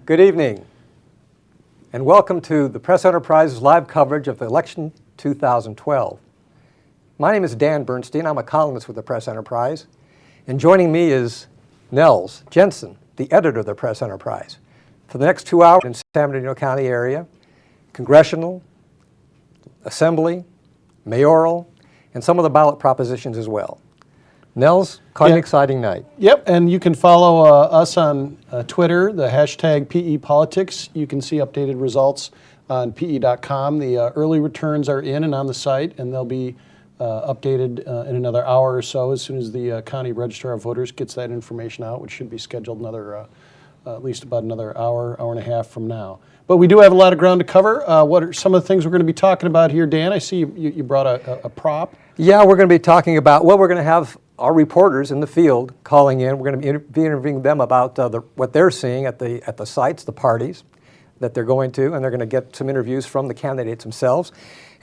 Good evening, and welcome to the Press Enterprise's live coverage of the election 2012. My name is Dan Bernstein. I'm a columnist with the Press Enterprise, and joining me is Nels Jensen, the editor of the Press Enterprise. For the next 2 hours in San Bernardino County area, Congressional, Assembly, Mayoral, and some of the ballot propositions as well. Nels, quite an exciting night. Yep, and you can follow us on Twitter, the hashtag PE Politics. You can see updated results on PE.com. The early returns are in and on the site, and they'll be updated in another hour or so as soon as the County Registrar of Voters gets that information out, which should be scheduled at least about another hour and a half from now. But we do have a lot of ground to cover. What are some of the things we're going to be talking about here, Dan? I see you brought a prop. Yeah, we're going to be talking about, well, we're going to have our reporters in the field calling in. We're going to be interviewing them about what they're seeing at the sites, the parties that they're going to, and they're going to get some interviews from the candidates themselves.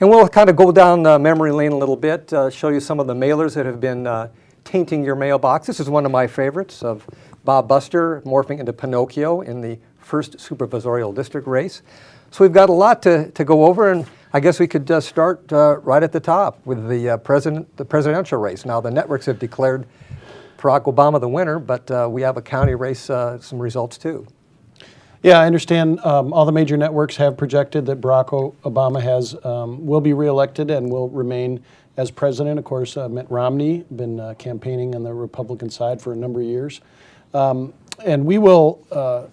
And we'll kind of go down memory lane a little bit, show you some of the mailers that have been tainting your mailbox. This is one of my favorites of Bob Buster morphing into Pinocchio in the first supervisorial district race. So we've got a lot to go over, and I guess we could start right at the top with the presidential race. Now, the networks have declared Barack Obama the winner, but we have a county race, some results too. Yeah, I understand all the major networks have projected that Barack Obama will be reelected and will remain as president. Of course, Mitt Romney been campaigning on the Republican side for a number of years. And we will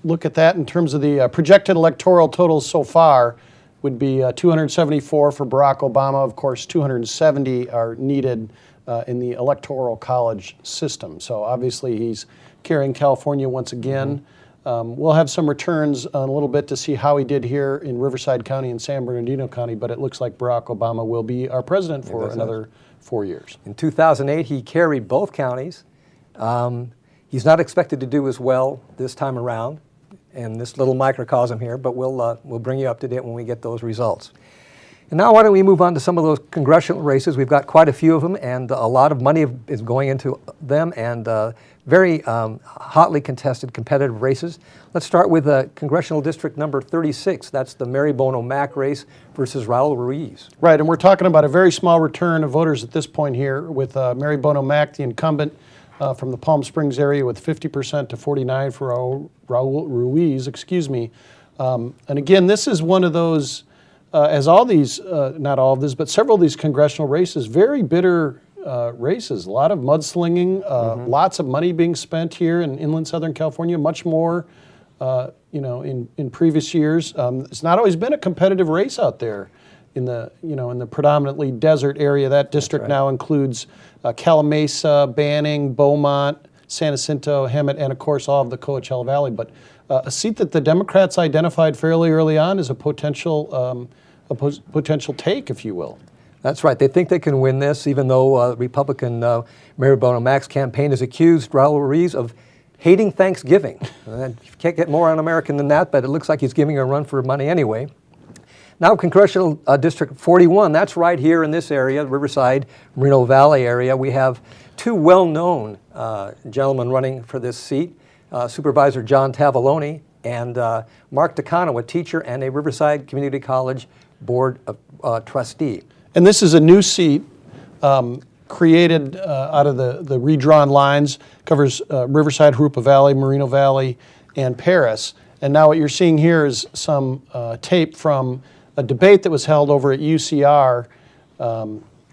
look at that in terms of the projected electoral totals so far would be 274 for Barack Obama. Of course, 270 are needed in the Electoral College system. So obviously he's carrying California once again. We'll have some returns in a little bit to see how he did here in Riverside County and San Bernardino County, but it looks like Barack Obama will be our president for another 4 years. In 2008, he carried both counties. He's not expected to do as well this time around in this little microcosm here, but we'll bring you up to date when we get those results. And now why don't we move on to some of those congressional races. We've got quite a few of them, and a lot of money is going into them, and very hotly contested competitive races. Let's start with Congressional District number 36. That's the Mary Bono Mack race versus Raul Ruiz. Right, and we're talking about a very small return of voters at this point here with Mary Bono Mack, the incumbent, from the Palm Springs area with 50% to 49% for Raul Ruiz, and again, this is one of those, as all these, not all of these, but several of these congressional races, very bitter races. A lot of mudslinging, lots of money being spent here in inland Southern California, much more, in previous years. It's not always been a competitive race out there in the predominantly desert area. That district now includes Calamasa, Banning, Beaumont, San Jacinto, Hemet, and of course all of the Coachella Valley. But a seat that the Democrats identified fairly early on as a potential take, if you will. That's right. They think they can win this, even though Republican Mary Bono Mack's campaign has accused Raul Ruiz of hating Thanksgiving. You can't get more un-American than that, but it looks like he's giving a run for money anyway. Now Congressional District 41, that's right here in this area, Riverside, Moreno Valley area. We have two well-known gentlemen running for this seat, Supervisor John Tavallone and Mark Takano, a teacher and a Riverside Community College Board of Trustee. And this is a new seat created out of the redrawn lines, covers Riverside, Jurupa Valley, Moreno Valley, and Paris. And now what you're seeing here is some tape from a debate that was held over at UCR.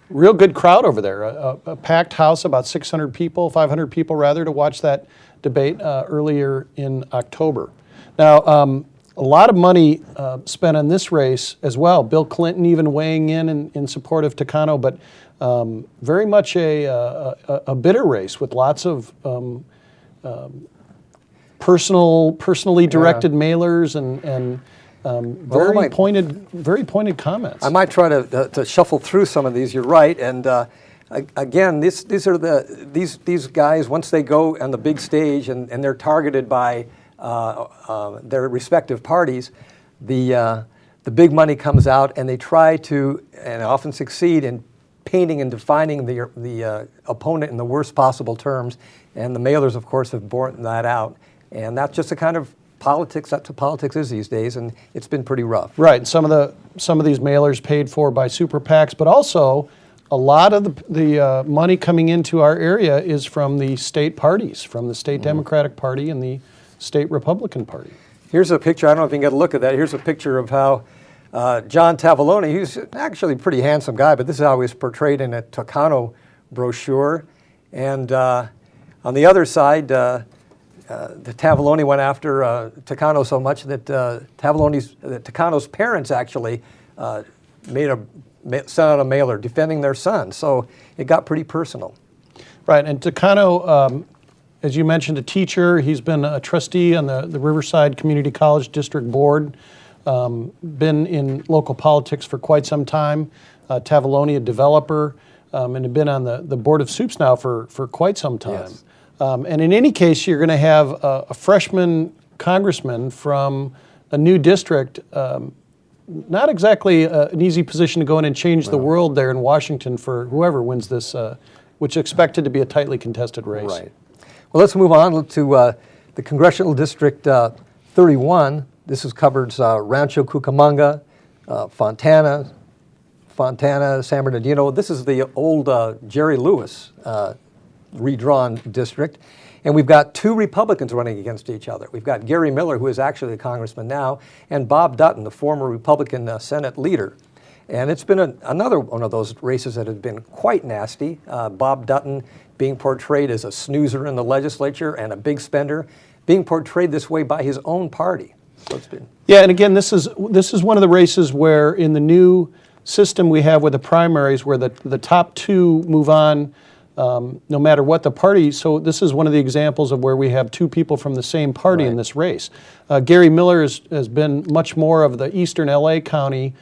Real good crowd over there, a packed house, about 600 people, 500 people rather, to watch that debate earlier in October. Now, a lot of money spent on this race as well. Bill Clinton even weighing in support of Takano, but very much a bitter race with lots of personally directed mailers and very pointed comments. I might try to shuffle through some of these. You're right, and again, these guys, once they go on the big stage and they're targeted by their respective parties, the big money comes out, and they try to, and often succeed in painting and defining the opponent in the worst possible terms. And the mailers, of course, have borne that out. And that's just a kind of politics. That's what politics is these days, and it's been pretty rough. Right, and some of these mailers paid for by super PACs, but also a lot of the money coming into our area is from the state parties, from the state Democratic Party and the state Republican Party. Here's a picture. I don't know if you can get a look at that. Here's a picture of how John Tavallone, he's actually a pretty handsome guy, but this is how he was portrayed in a Tucano brochure. And on the other side, the Tavallone went after Tucano so much that Tucano's parents actually sent out a mailer defending their son. So it got pretty personal. Right, and Tucano, as you mentioned, a teacher. He's been a trustee on the Riverside Community College District Board, been in local politics for quite some time. Tavallone, a developer, and had been on the Board of Soups now for quite some time. Yes. And in any case, you're going to have a freshman congressman from a new district. Not exactly an easy position to go in and change the world there in Washington for whoever wins this, which is expected to be a tightly contested race. Right. Well, let's move on to the Congressional District 31. This covers Rancho Cucamonga, Fontana, San Bernardino. This is the old Jerry Lewis redrawn district. And we've got two Republicans running against each other. We've got Gary Miller, who is actually a congressman now, and Bob Dutton, the former Republican Senate leader. And it's been another one of those races that has been quite nasty. Bob Dutton being portrayed as a snoozer in the legislature and a big spender, being portrayed this way by his own party. So it's been... Yeah, and again, this is one of the races where in the new system we have with the primaries where the top two move on no matter what the party. So this is one of the examples of where we have two people from the same party in this race. Gary Miller has been much more of the eastern LA County.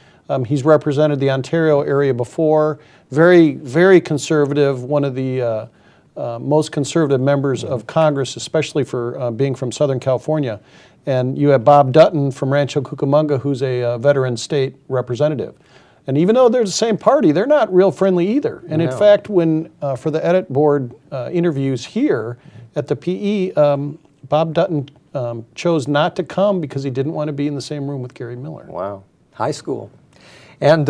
He's represented the Ontario area before. Very, very conservative, one of the most conservative members of Congress, especially for being from Southern California. And you have Bob Dutton from Rancho Cucamonga, who's a veteran state representative. And even though they're the same party, they're not real friendly either. And in fact, when for the edit board interviews here at the PE, Bob Dutton chose not to come because he didn't want to be in the same room with Gary Miller. Wow, high school. And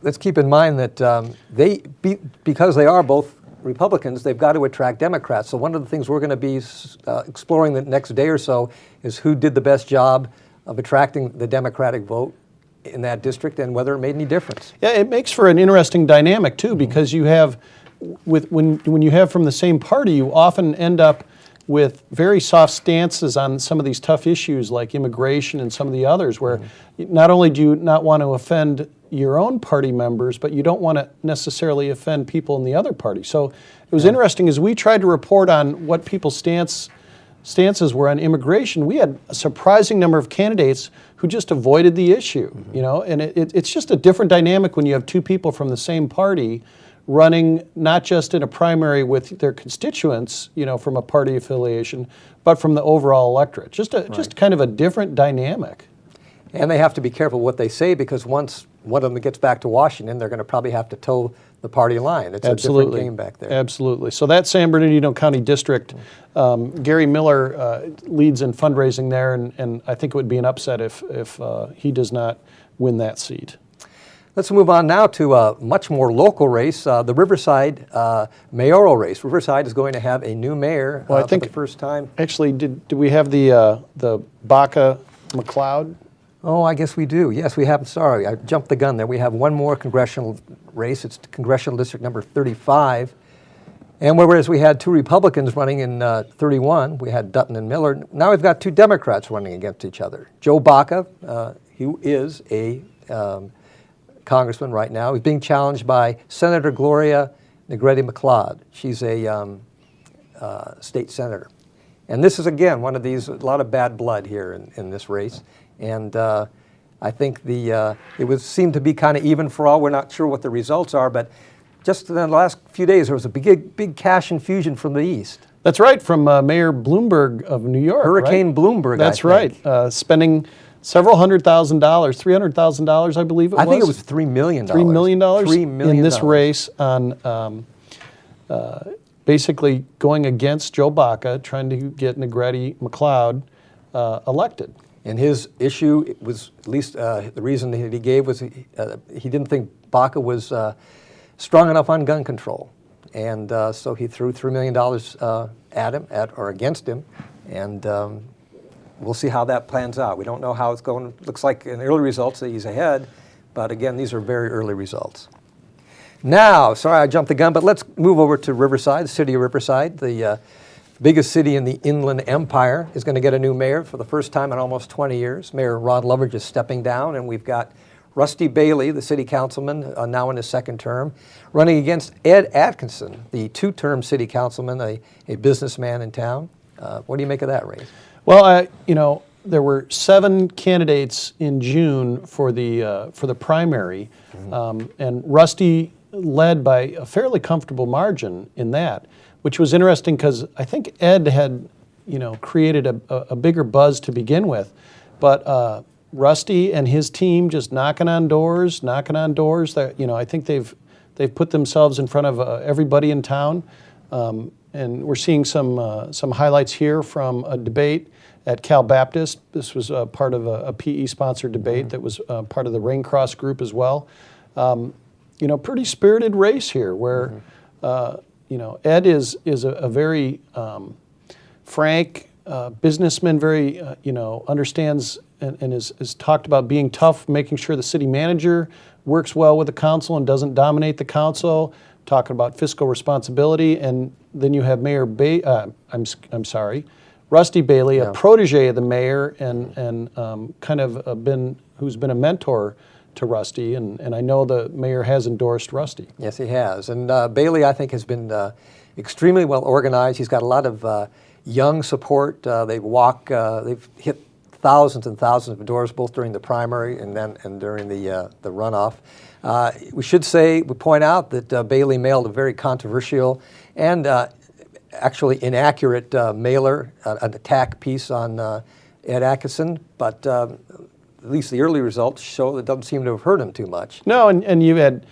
let's keep in mind that because they are both Republicans, they've got to attract Democrats. So one of the things we're going to be exploring the next day or so is who did the best job of attracting the Democratic vote in that district and whether it made any difference. Yeah, it makes for an interesting dynamic too, because you have, when you have from the same party, you often end up with very soft stances on some of these tough issues like immigration and some of the others, where not only do you not want to offend your own party members, but you don't want to necessarily offend people in the other party. So it was interesting as we tried to report on what people's stances were on immigration. We had a surprising number of candidates who just avoided the issue, you know, and it's just a different dynamic when you have two people from the same party running not just in a primary with their constituents, you know, from a party affiliation, but from the overall electorate. Just kind of a different dynamic. And they have to be careful what they say, because once one of them gets back to Washington, they're going to probably have to toe the party line. It's a different game back there. Absolutely. So that San Bernardino County District, Gary Miller leads in fundraising there, and I think it would be an upset if he does not win that seat. Let's move on now to a much more local race, the Riverside mayoral race. Riverside is going to have a new mayor I think for the first time. Actually, did we have the Baca McLeod? Oh, I guess we do. Yes, we have. Sorry, I jumped the gun there. We have one more congressional race. It's Congressional District number 35. And whereas we had two Republicans running in 31, we had Dutton and Miller. Now we've got two Democrats running against each other. Joe Baca, who is a congressman right now, he's being challenged by Senator Gloria Negrete-McLeod. She's a state senator. And this is, again, one of these, a lot of bad blood here in this race. And I think it would seem to be kind of even for all. We're not sure what the results are, but just in the last few days, there was a big cash infusion from the east. That's right, from Mayor Bloomberg of New York. Hurricane Bloomberg, That's I think. right, spending several $100,000, $300,000, I believe it was. I think it was $3 million. $3 million? $3 million. In this race on basically going against Joe Baca, trying to get Negrete-McLeod elected. And his issue was, at least the reason that he gave was he didn't think Baca was strong enough on gun control. And so he threw $3 million at him, or against him, and we'll see how that plans out. We don't know how it's going. Looks like in the early results that he's ahead, but again, these are very early results. Now, sorry I jumped the gun, but let's move over to Riverside, the city of Riverside. The biggest city in the Inland Empire is going to get a new mayor for the first time in almost 20 years. Mayor Ron Loveridge is stepping down, and we've got Rusty Bailey, the city councilman, now in his second term, running against Ed Atkinson, the two-term city councilman, a businessman in town. What do you make of that race? Well, there were 7 candidates in June for the primary, and Rusty led by a fairly comfortable margin in that, which was interesting because I think Ed had, created a bigger buzz to begin with, but Rusty and his team just knocking on doors. That I think they've put themselves in front of everybody in town, and we're seeing some highlights here from a debate at Cal Baptist. This was part of a PE-sponsored debate that was part of the Raincross group as well. Pretty spirited race here where, Ed is a very frank businessman, very, understands and is talked about being tough, making sure the city manager works well with the council and doesn't dominate the council, talking about fiscal responsibility. And then you have Mayor Rusty Bailey, a protege of the mayor and kind of who's been a mentor to Rusty, and I know the mayor has endorsed Rusty. Yes, he has. And Bailey, I think, has been extremely well organized. He's got a lot of young support. They've hit thousands and thousands of doors, both during the primary and during the runoff. We point out that Bailey mailed a very controversial and actually inaccurate mailer, an attack piece on Ed Atkinson, but at least the early results show that it doesn't seem to have hurt him too much. No, and you had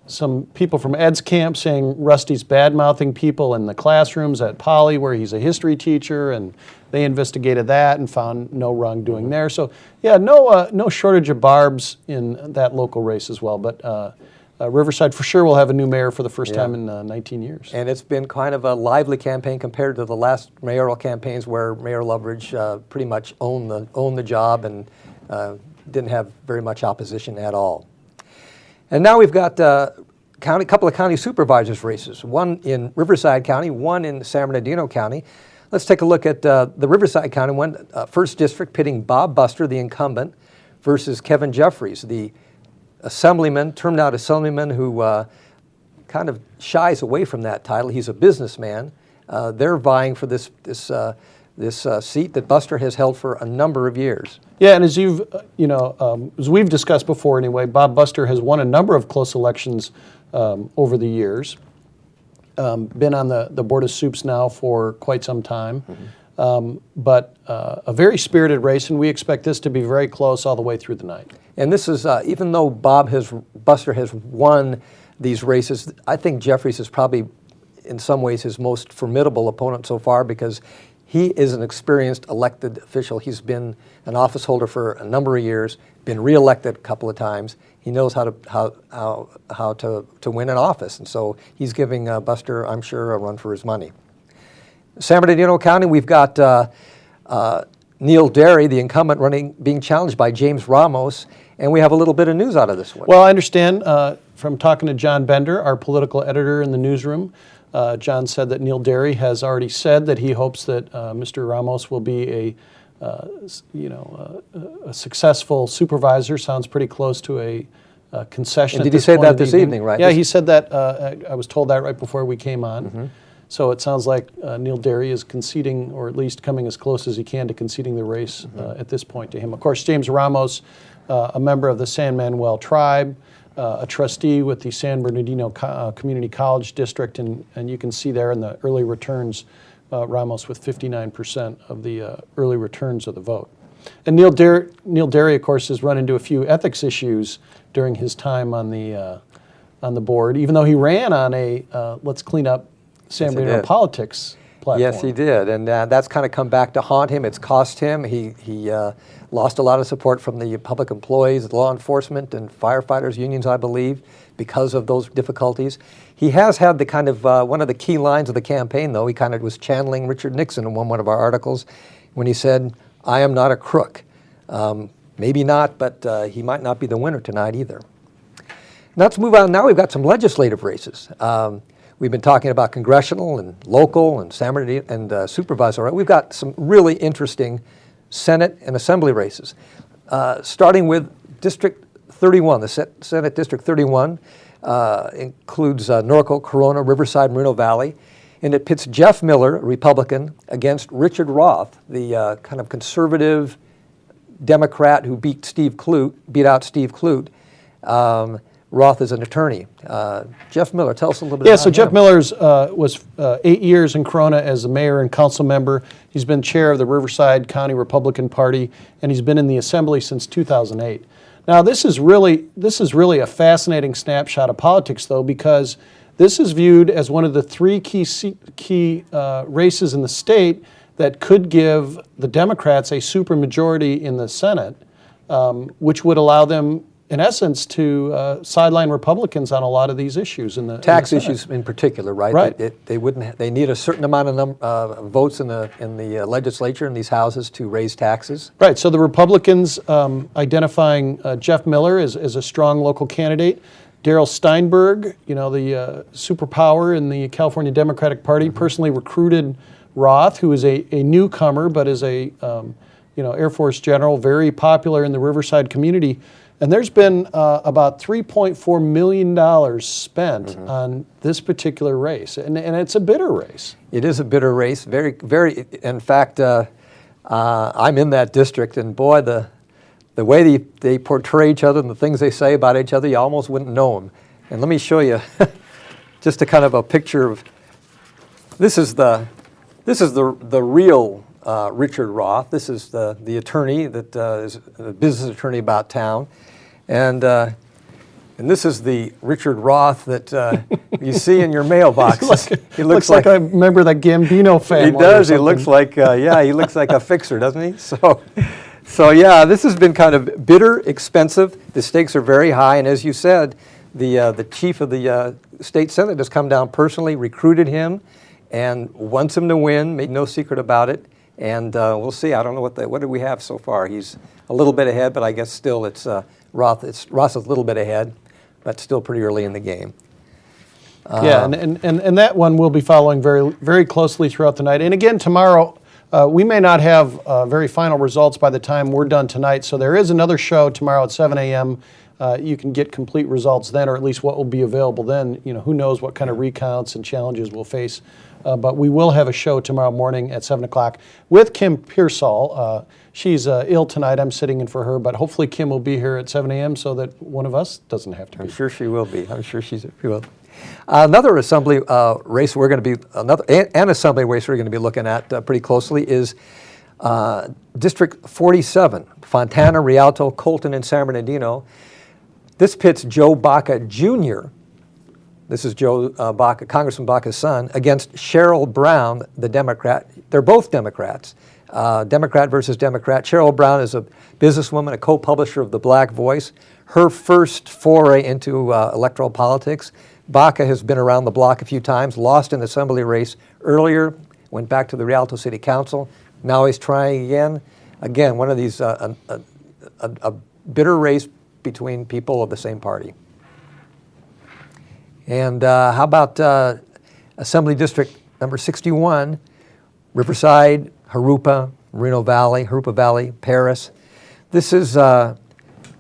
some people from Ed's camp saying Rusty's bad-mouthing people in the classrooms at Poly, where he's a history teacher, and they investigated that and found no wrongdoing there. So, yeah, no shortage of barbs in that local race as well. But Riverside for sure will have a new mayor for the first time in 19 years. And it's been kind of a lively campaign compared to the last mayoral campaigns where Mayor Loveridge pretty much owned the job and didn't have very much opposition at all. And now we've got a couple of county supervisors races, one in Riverside County, one in San Bernardino County. Let's take a look at the Riverside County one, first district, pitting Bob Buster, the incumbent, versus Kevin Jeffries, the turned out assemblyman who kind of shies away from that title. He's a businessman. They're vying for this seat that Buster has held for a number of years. Yeah, and as as we've discussed before anyway, Bob Buster has won a number of close elections over the years. Been on the Board of Supes now for quite some time. But a very spirited race, and we expect this to be very close all the way through the night. And this is, even though Buster has won these races, I think Jeffries is probably, in some ways, his most formidable opponent so far because he is an experienced elected official. He's been an office holder for a number of years, been reelected a couple of times. He knows how to win an office, and so he's giving Buster, I'm sure, a run for his money. San Bernardino County, we've got Neil Derry, the incumbent, being challenged by James Ramos, and we have a little bit of news out of this one. Well, I understand from talking to John Bender, our political editor in the newsroom. John said that Neil Derry has already said that he hopes that Mr. Ramos will be a successful supervisor. Sounds pretty close to a concession. And did he say that this evening, right? Yeah, he said that. I was told that right before we came on. Mm-hmm. So it sounds like Neil Derry is conceding, or at least coming as close as he can to conceding the race at this point to him. Of course, James Ramos, a member of the San Manuel tribe, a trustee with the San Bernardino Community College District, and you can see there in the early returns, Ramos with 59% of the early returns of the vote. And Neil Derry, of course, has run into a few ethics issues during his time on the board, even though he ran on a let's clean up San Bernardino politics platform. Yes, he did, and that's kind of come back to haunt him. It's cost him. He lost a lot of support from the public employees, law enforcement, and firefighters unions, I believe, because of those difficulties. He has had the kind of one of the key lines of the campaign, though. He kind of was channeling Richard Nixon in one of our articles when he said, "I am not a crook." Maybe not, but he might not be the winner tonight either. Now let's move on. Now we've got some legislative races. We've been talking about congressional and local and San Bernardino and supervisor. We've got some really interesting Senate and Assembly races, starting with District 31. The Senate District 31 includes Norco, Corona, Riverside, Moreno Valley, and it pits Jeff Miller, a Republican, against Richard Roth, the kind of conservative Democrat who beat out Steve Clute. Roth is an attorney. Jeff Miller, tell us a little bit about him. Yeah, so Jeff Miller's was 8 years in Corona as a mayor and council member. He's been chair of the Riverside County Republican Party, and he's been in the Assembly since 2008. Now, this is really a fascinating snapshot of politics, though, because this is viewed as one of the three key races in the state that could give the Democrats a supermajority in the Senate, which would allow them, in essence, to sideline Republicans on a lot of these issues in the tax in the issues in particular, right? Right. They need a certain amount of votes in the legislature in these houses to raise taxes. Right. So the Republicans identifying Jeff Miller as a strong local candidate. Darrell Steinberg, the superpower in the California Democratic Party, personally recruited Roth, who is a newcomer but is a Air Force general, very popular in the Riverside community. And there's been about $3.4 million spent on this particular race, and it's a bitter race. It is a bitter race, very, very. In fact, I'm in that district, and boy, the way they portray each other and the things they say about each other, you almost wouldn't know them. And let me show you just a kind of a picture of. This is the real Richard Roth. This is the attorney that is a business attorney about town. And this is the Richard Roth that you see in your mailbox. He looks like a member of that Gambino family. He does. He looks like he looks like a fixer, doesn't he? So yeah, this has been kind of bitter, expensive. The stakes are very high, and as you said, the chief of the state senate has come down personally, recruited him, and wants him to win. Made no secret about it. And we'll see. I don't know what do we have so far. He's a little bit ahead, but I guess still it's Roth. Roth is a little bit ahead, but still pretty early in the game. Yeah, and that one we'll be following very, very closely throughout the night. And again, tomorrow, we may not have very final results by the time we're done tonight. So there is another show tomorrow at 7 a.m. You can get complete results then, or at least what will be available then. Who knows what kind of recounts and challenges we'll face. But we will have a show tomorrow morning at 7 o'clock with Kim Pearsall. She's ill tonight. I'm sitting in for her, but hopefully Kim will be here at 7 a.m. so that one of us doesn't have to be. I'm sure she will be. I'm sure she will. Another assembly race we're going to be an assembly race we're going to be looking at pretty closely is District 47, Fontana, Rialto, Colton, and San Bernardino. This pits Joe Baca Jr. This is Joe Baca, Congressman Baca's son, against Cheryl Brown, the Democrat. They're both Democrats. Democrat versus Democrat. Cheryl Brown is a businesswoman, a co-publisher of The Black Voice. Her first foray into electoral politics. Baca has been around the block a few times, lost an assembly race earlier, went back to the Rialto City Council. Now he's trying again. Again, one of these, a bitter race between people of the same party. And how about Assembly District number 61, Riverside, Jurupa, Jurupa Valley, Paris. This is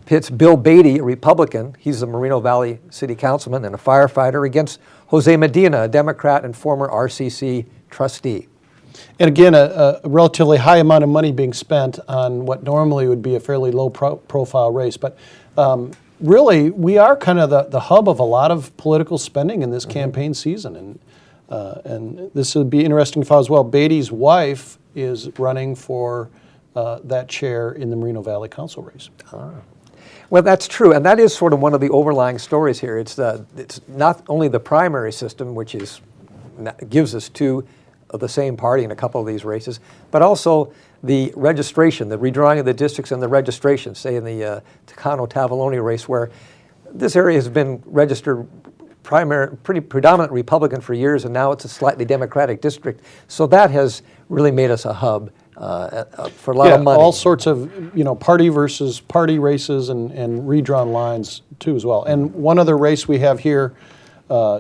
pits Bill Beatty, a Republican. He's a Moreno Valley City Councilman and a firefighter, against Jose Medina, a Democrat and former RCC trustee. And again, a relatively high amount of money being spent on what normally would be a fairly low-profile race. But really, we are kind of the hub of a lot of political spending in this campaign season. And this would be interesting to follow as well. Beatty's wife is running for that chair in the Moreno Valley Council race. Well, that's true, and that is sort of one of the overlying stories here. It's not only the primary system, which gives us two of the same party in a couple of these races, but also the registration, the redrawing of the districts and the registration, say in the Tacano-Tavoloni race, where this area has been registered pretty predominant Republican for years, and now it's a slightly Democratic district. So that has really made us a hub for a lot of money. All sorts of party versus party races and redrawn lines too as well. And one other race we have here,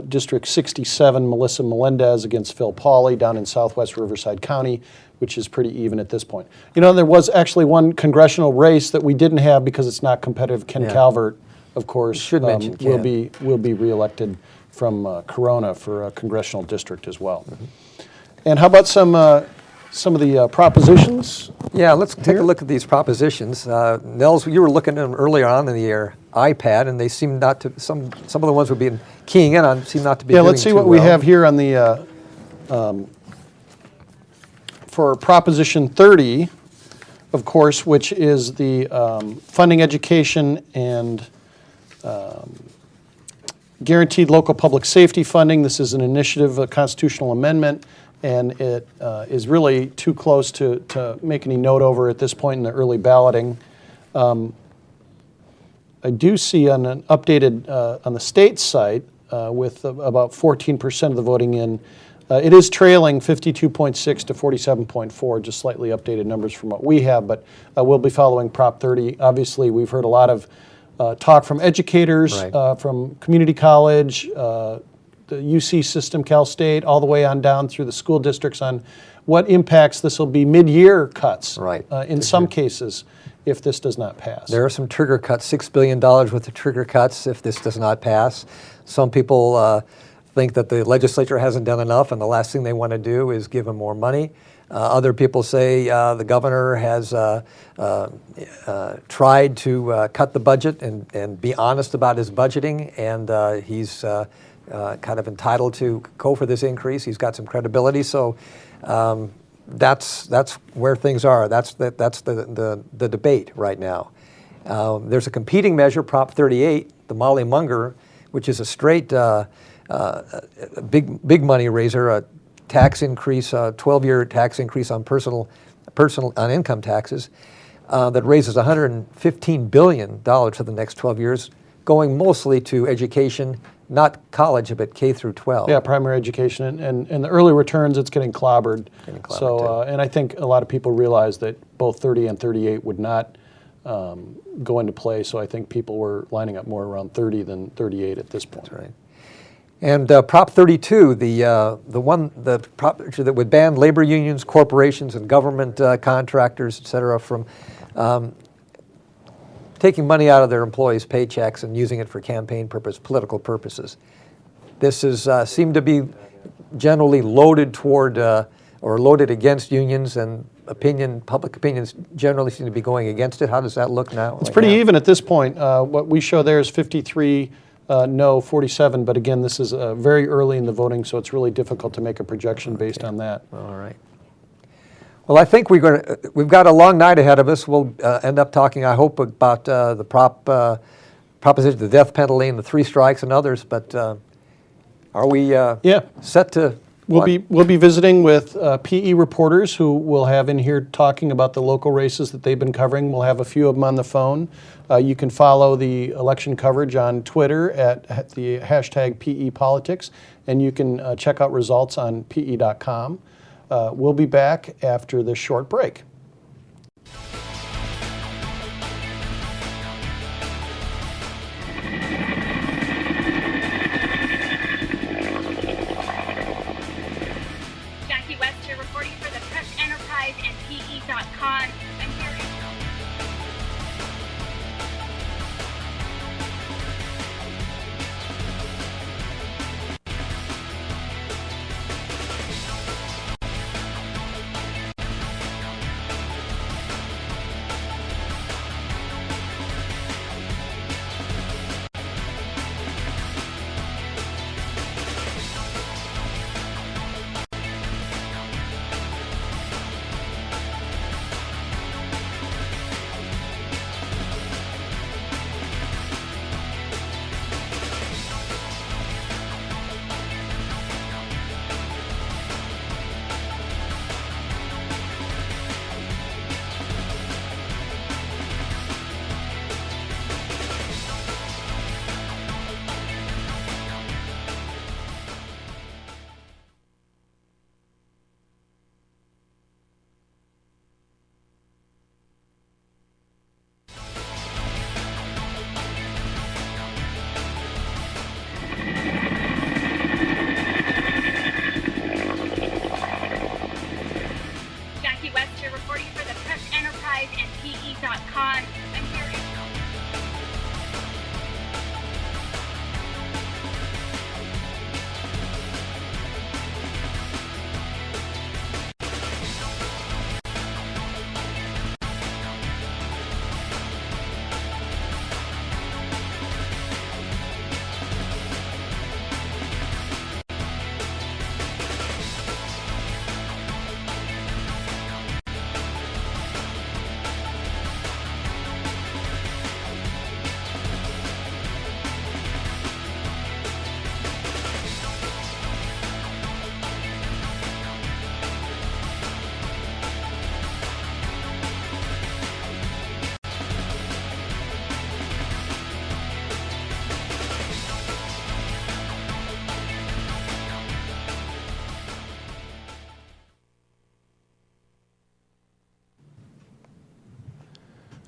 District 67, Melissa Melendez against Phil Pauley down in southwest Riverside County, which is pretty even at this point. There was actually one congressional race that we didn't have because it's not competitive. Ken Calvert, of course, should mention will be reelected from Corona for a congressional district as well. Mm-hmm. And how about some of the propositions? Yeah, let's take a look at these propositions. Nels, you were looking at them earlier on in the iPad, and they seem not to. Some of the ones we've been keying in on seem not to be. Yeah, let's see what we have here on the for Proposition 30, of course, which is the funding education and guaranteed local public safety funding. This is an initiative, a constitutional amendment, and it is really too close to make any note over at this point in the early balloting. I do see on an updated, on the state site, with about 14% of the voting in, it is trailing 52.6 to 47.4, just slightly updated numbers from what we have, but we'll be following Prop 30. Obviously, we've heard a lot of talk from educators, right, from community college, the UC system, Cal State, all the way on down through the school districts on what impacts this will be mid-year cuts, right, in some cases, if this does not pass. There are some trigger cuts, $6 billion worth of trigger cuts if this does not pass. Some people think that the legislature hasn't done enough, and the last thing they want to do is give them more money. Other people say the governor has tried to cut the budget and be honest about his budgeting, and he's kind of entitled to go for this increase. He's got some credibility, so that's where things are. That's the debate right now. There's a competing measure, Prop 38, the Molly Munger, which is a straight big money raiser, a tax increase, a 12-year tax increase on personal on income taxes that raises $115 billion for the next 12 years, going mostly to education, not college, but K through 12. Yeah, primary education, and the early returns, it's getting clobbered. So, and I think a lot of people realize that both 30 and 38 would not go into play. So I think people were lining up more around 30 than 38 at this point. That's right. And Prop 32, the prop that would ban labor unions, corporations, and government contractors, et cetera, from taking money out of their employees' paychecks and using it for campaign purpose, political purposes. This is seemed to be generally loaded toward or loaded against unions, and public opinions generally seem to be going against it. How does that look now? It's pretty even at this point. What we show there is 53 no, 47, but again, this is very early in the voting, so it's really difficult to make a projection based on that. All right. Well, I think we've got a long night ahead of us. We'll end up talking, I hope, about the proposition, the death penalty, and the 3 strikes and others. But are we set to? We'll be visiting with PE reporters who we'll have in here talking about the local races that they've been covering. We'll have a few of them on the phone. You can follow the election coverage on Twitter at the hashtag PEPolitics, and you can check out results on PE.com. We'll be back after this short break. Reporting for the Press Enterprise and PE.com. I'm here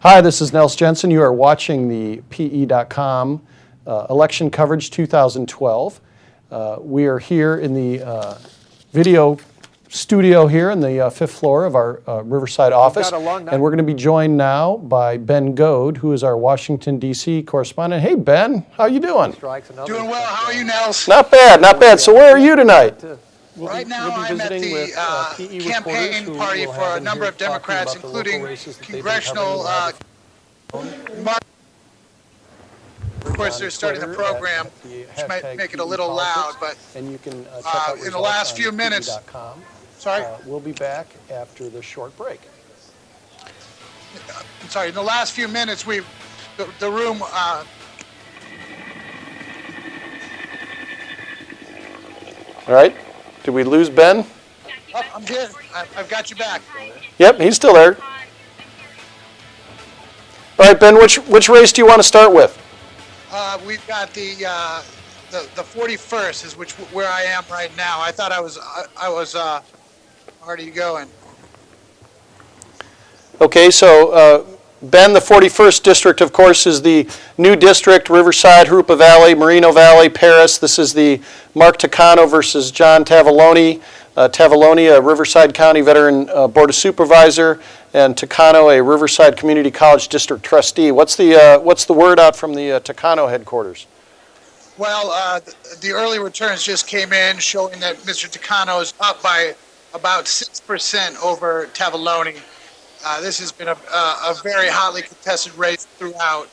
Hi, this is Nels Jensen. You are watching the PE.com election coverage 2012. We are here in the video studio here in the fifth floor of our Riverside office. got a long night. And we're going to be joined now by Ben Goad, who is our Washington, D.C. correspondent. Hey, Ben, how you doing? Strikes and Doing others. well. How are you, Nels? Not bad, not bad. So where are you tonight? Right now, we'll be I'm at visiting the with, PE reporters campaign who party will for have a in number here of Democrats, talking about the local including races that they've been Congressional. covering. Of course, they're starting the program, which might make it a little loud, but and you can check out in the last few minutes. PE.com. Sorry, We'll be back after this short break. I'm sorry. In the last few minutes, the room. All right. Did we lose Ben? Oh, I'm here. I've got you back. Yep, he's still there. All right, Ben, which race do you want to start with? We've got the 41st is where I am right now. I thought I was already going. Okay, so Ben, the 41st district, of course, is the new district, Riverside, Jurupa Valley, Moreno Valley, Paris. This is the Mark Takano versus John Tavallone. Tavallone, a Riverside County Veteran Board of Supervisor, and Takano, a Riverside Community College District Trustee. What's the word out from the Takano headquarters? Well, the early returns just came in showing that Mr. Takano is up by about 6% over Tavallone. This has been a very hotly contested race throughout,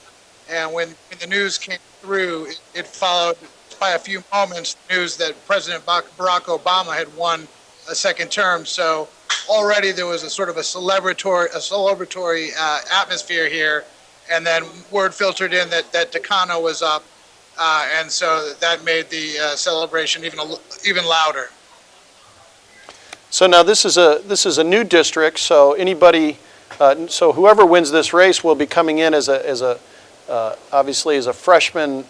and when the news came through, it followed by a few moments the news that President Barack Obama had won a second term. So already there was a sort of a celebratory atmosphere here, and then word filtered in that Takano was up, and so that made the celebration even louder. So now this is a new district. So anybody, so whoever wins this race will be coming in as obviously as a freshman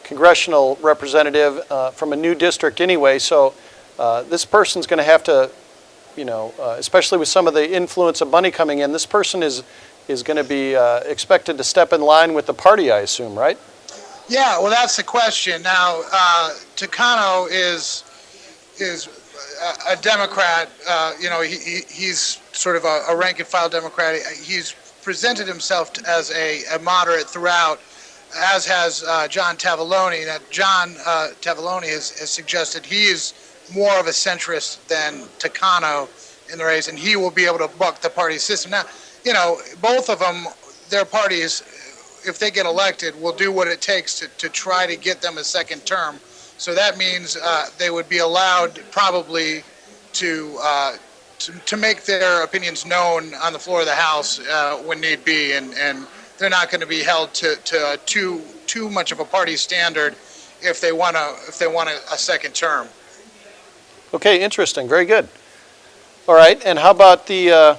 congressional representative from a new district anyway. So this person's going to have to, especially with some of the influence of money coming in, this person is going to be expected to step in line with the party, I assume, right? Yeah, well, that's the question. Now, Takano is a Democrat. He's sort of a rank and file Democrat. He's presented himself as a moderate throughout, as has John Tavallone. That John Tavallone has suggested he is more of a centrist than Takano in the race, and he will be able to buck the party system. Now, both of them, their parties, if they get elected, will do what it takes to try to get them a second term. So that means they would be allowed probably to make their opinions known on the floor of the House when need be, and they're not going to be held to too much of a party standard if they want a second term. Okay, interesting. Very good. All right, and how about the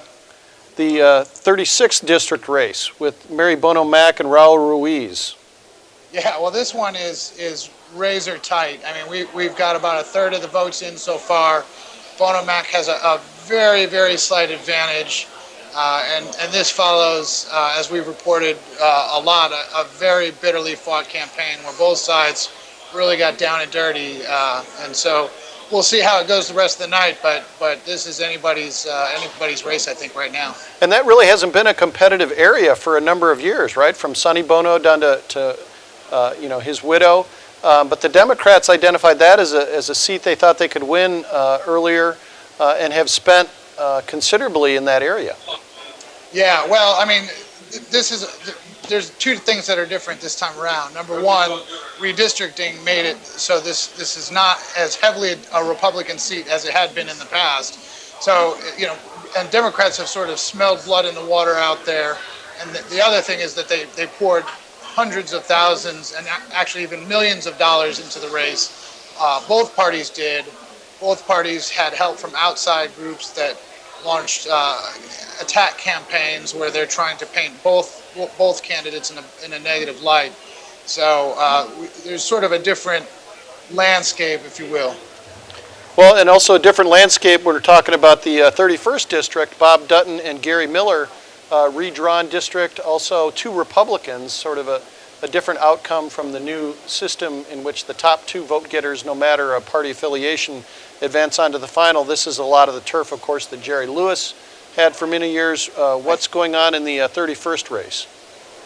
36th district race with Mary Bono Mack and Raul Ruiz? Yeah, well, this one is razor tight. I mean, we've got about a third of the votes in so far. Bono Mack has a very, very slight advantage, and this follows, as we've reported a lot, a very bitterly fought campaign where both sides really got down and dirty, and so we'll see how it goes the rest of the night. But this is anybody's race, I think, right now. And that really hasn't been a competitive area for a number of years, right? From Sonny Bono down to his widow. But the Democrats identified that as a seat they thought they could win earlier, and have spent considerably in that area. Yeah, well, I mean, there's two things that are different this time around. Number one, redistricting made it so this is not as heavily a Republican seat as it had been in the past. So, and Democrats have sort of smelled blood in the water out there. And the other thing is that they poured hundreds of thousands and actually even millions of dollars into the race. Both parties did. Both parties had help from outside groups that launched attack campaigns where they're trying to paint both candidates in a negative light. So there's sort of a different landscape, if you will. Well, and also a different landscape. We're talking about the 31st district. Bob Dutton and Gary Miller redrawn district. Also, 2 Republicans, sort of a different outcome from the new system in which the top 2 vote getters, no matter a party affiliation, advance on to the final. This is a lot of the turf, of course, that Jerry Lewis had for many years. What's going on in the 31st race?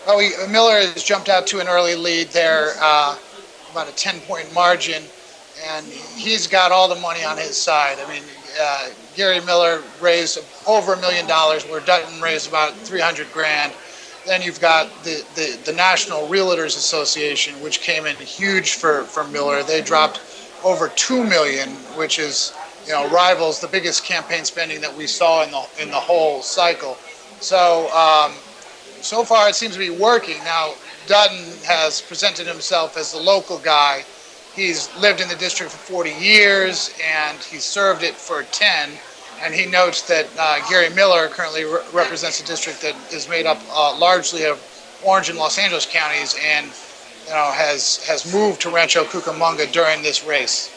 Oh, Miller has jumped out to an early lead there, about a 10-point margin, and he's got all the money on his side. I mean, Gary Miller raised over $1 million, where Dutton raised about $300,000. Then you've got the National Realtors Association, which came in huge for Miller. They dropped over $2 million, which is, rivals the biggest campaign spending that we saw in the whole cycle. So so far it seems to be working. Now Dutton has presented himself as the local guy. He's lived in the district for 40 years and he served it for 10. And he notes that Gary Miller currently represents a district that is made up largely of Orange and Los Angeles counties, and has moved to Rancho Cucamonga during this race.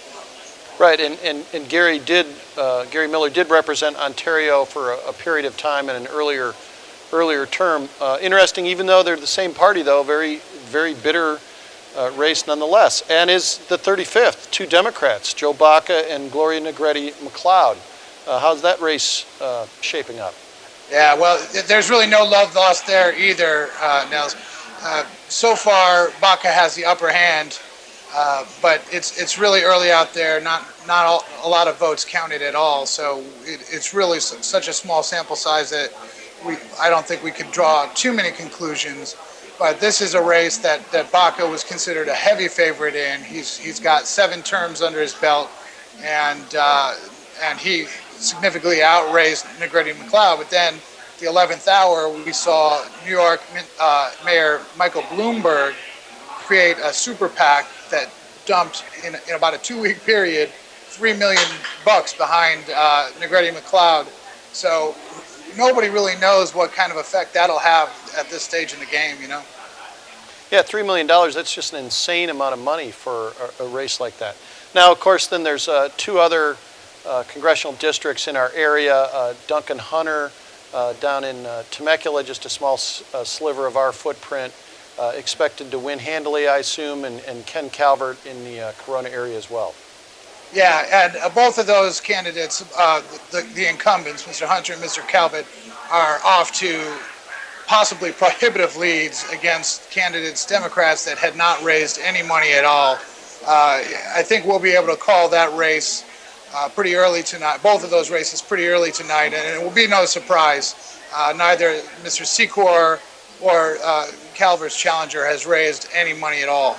Right, and Gary Miller did represent Ontario for a period of time in an earlier term. Interesting, even though they're the same party, though, very very bitter race nonetheless. And is the 35th, 2 Democrats, Joe Baca and Gloria Negrete-McLeod. How's that race shaping up? Yeah, well, there's really no love lost there either, Nels. So far, Baca has the upper hand, but it's really early out there. Not a lot of votes counted at all. So it's really such a small sample size that I don't think we could draw too many conclusions. But this is a race that Baca was considered a heavy favorite in. He's got 7 terms under his belt, and he significantly outraised Negrete-McLeod. But then at the 11th hour, we saw New York Mayor Michael Bloomberg create a super PAC that dumped in about a 2-week period $3 million behind Negrete-McLeod. So nobody really knows what kind of effect that'll have at this stage in the game, Yeah, $3 million, that's just an insane amount of money for a race like that. Now, of course, then there's 2 other congressional districts in our area. Duncan Hunter down in Temecula, just a small sliver of our footprint, expected to win handily, I assume, and Ken Calvert in the Corona area as well. Yeah, and both of those candidates, the incumbents, Mr. Hunter and Mr. Calvert, are off to possibly prohibitive leads against candidates, Democrats, that had not raised any money at all. I think we'll be able to call that race pretty early tonight, both of those races pretty early tonight, and it will be no surprise. Neither Mr. Secor or Calvert's challenger has raised any money at all.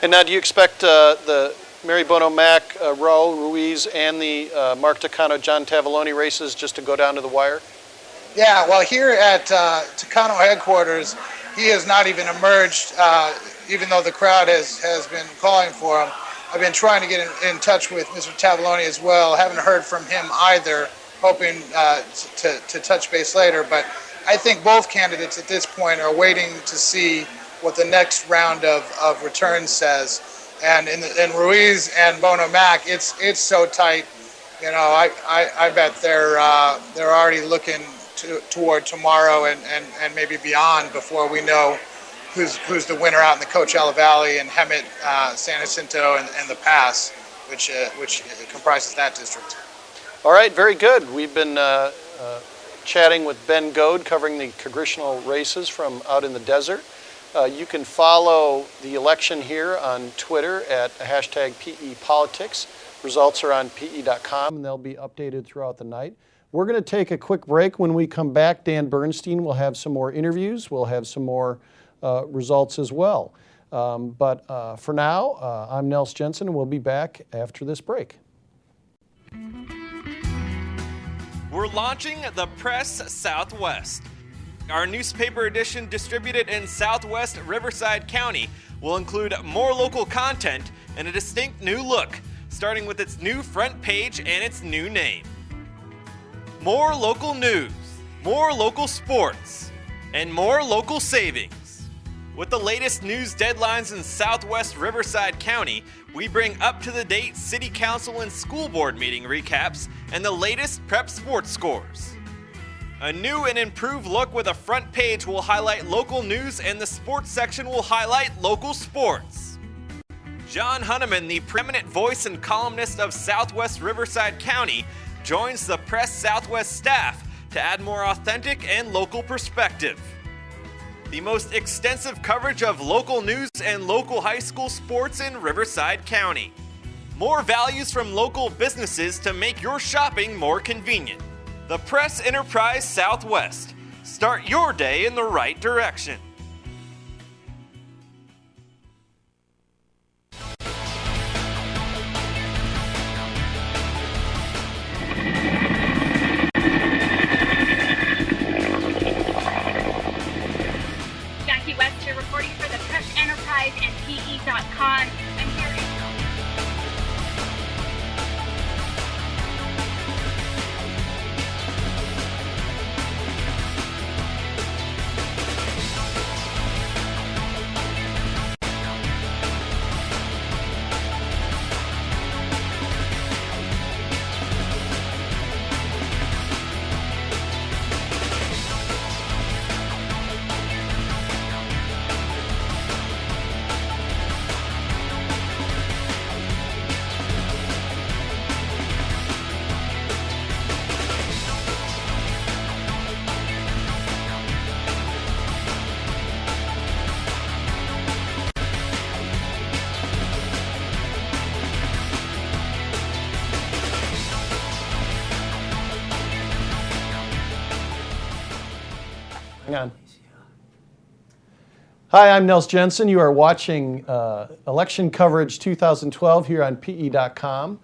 And now, do you expect the Mary Bono Mac, Raul Ruiz, and the Mark Takano, John Tavallone races just to go down to the wire? Yeah, well, here at Takano headquarters, he has not even emerged, even though the crowd has been calling for him. I've been trying to get in touch with Mr. Tavallone as well. Haven't heard from him either, hoping to touch base later. But I think both candidates at this point are waiting to see what the next round of returns says. And in Ruiz and Bono Mac, it's so tight. I bet they're already looking toward tomorrow and maybe beyond before we know who's the winner out in the Coachella Valley and Hemet, San Jacinto, and the Pass, which comprises that district. All right, very good. We've been chatting with Ben Goad, covering the congressional races from out in the desert. You can follow the election here on Twitter at #PEPolitics. Results are on PE.com, and they'll be updated throughout the night. We're going to take a quick break. When we come back, Dan Bernstein will have some more interviews. We'll have some more results as well. But for now, I'm Nels Jensen, and we'll be back after this break. We're launching the Press Southwest. Our newspaper edition, distributed in Southwest Riverside County, will include more local content and a distinct new look, starting with its new front page and its new name. More local news, more local sports, and more local savings. With the latest news deadlines in Southwest Riverside County, we bring up-to-the-date City Council and School Board meeting recaps and the latest prep sports scores. A new and improved look with a front page will highlight local news and the sports section will highlight local sports. John Hunneman, the preeminent voice and columnist of Southwest Riverside County, joins the Press Southwest staff to add more authentic and local perspective. The most extensive coverage of local news and local high school sports in Riverside County. More values from local businesses to make your shopping more convenient. The Press Enterprise Southwest. Start your day in the right direction. Jackie West here reporting for the Press Enterprise and PE.com. I'm here. Hang on. Hi, I'm Nels Jensen. You are watching Election Coverage 2012 here on PE.com.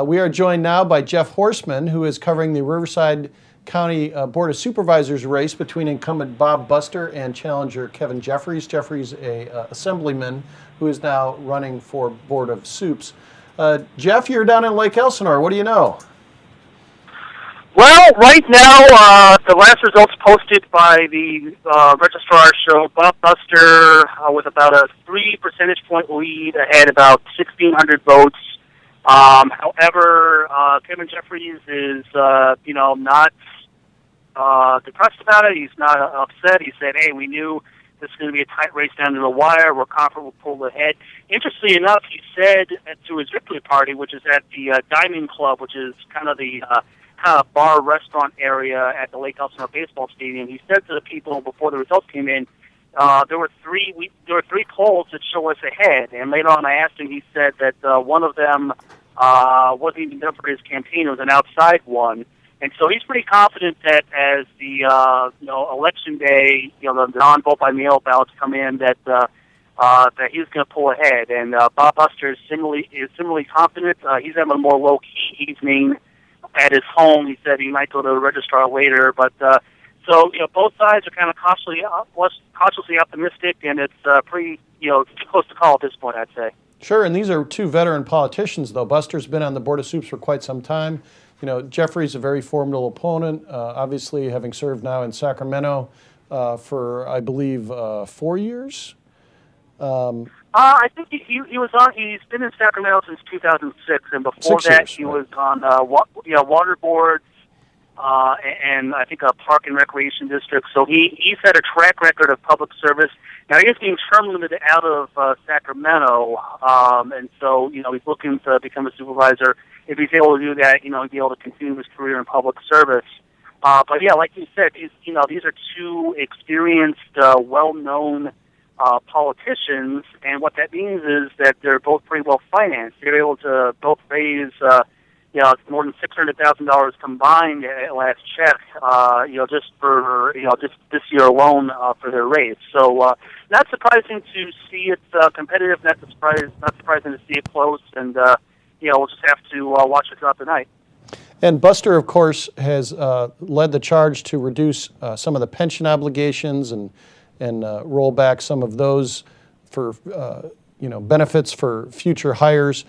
We are joined now by Jeff Horseman, who is covering the Riverside County Board of Supervisors race between incumbent Bob Buster and challenger Kevin Jeffries. Jeffries, a assemblyman who is now running for Board of Supes. Jeff, you're down in Lake Elsinore. What do you know? Well, right now, the last results posted by the registrar show Bob Buster with about a 3 percentage point lead ahead, about 1,600 votes. However, Kevin Jeffries is, not depressed about it. He's not upset. He said, hey, we knew this is going to be a tight race down to the wire. We're confident we'll pull ahead. Interestingly enough, he said to his victory party, which is at the Diamond Club, which is kind of the bar restaurant area at the Lake Elsinore baseball stadium. He said to the people before the results came in, there were three polls that show us ahead. And later on, I asked him. He said that one of them wasn't even done for his campaign; it was an outside one. And so he's pretty confident that as the election day, the non-vote by mail ballots come in, that he's going to pull ahead. And Bob Buster is similarly confident. He's having a more low-key evening at his home. He said he might go to the registrar later, but so both sides are kind of cautiously optimistic, and it's pretty too close to call at this point, I'd say. Sure, and these are two veteran politicians, though. Buster's been on the Board of Supes for quite some time. Jeffrey's a very formidable opponent, obviously having served now in Sacramento for, I believe, 4 years. I think he was on. He's been in Sacramento since 2006, and before that he was on water boards and I think a park and recreation district. So he's had a track record of public service. Now he is being term limited out of Sacramento, and so he's looking to become a supervisor. If he's able to do that, he'd be able to continue his career in public service. But yeah, like you said, these are two experienced, well-known politicians, and what that means is that they're both pretty well financed. They're able to both raise, more than $600,000 combined at last check, just for just this year alone for their race. So not surprising to see it competitive. Not surprising to see it close, and we'll just have to watch it throughout the night. And Buster, of course, has led the charge to reduce some of the pension obligations and roll back some of those for benefits for future hires.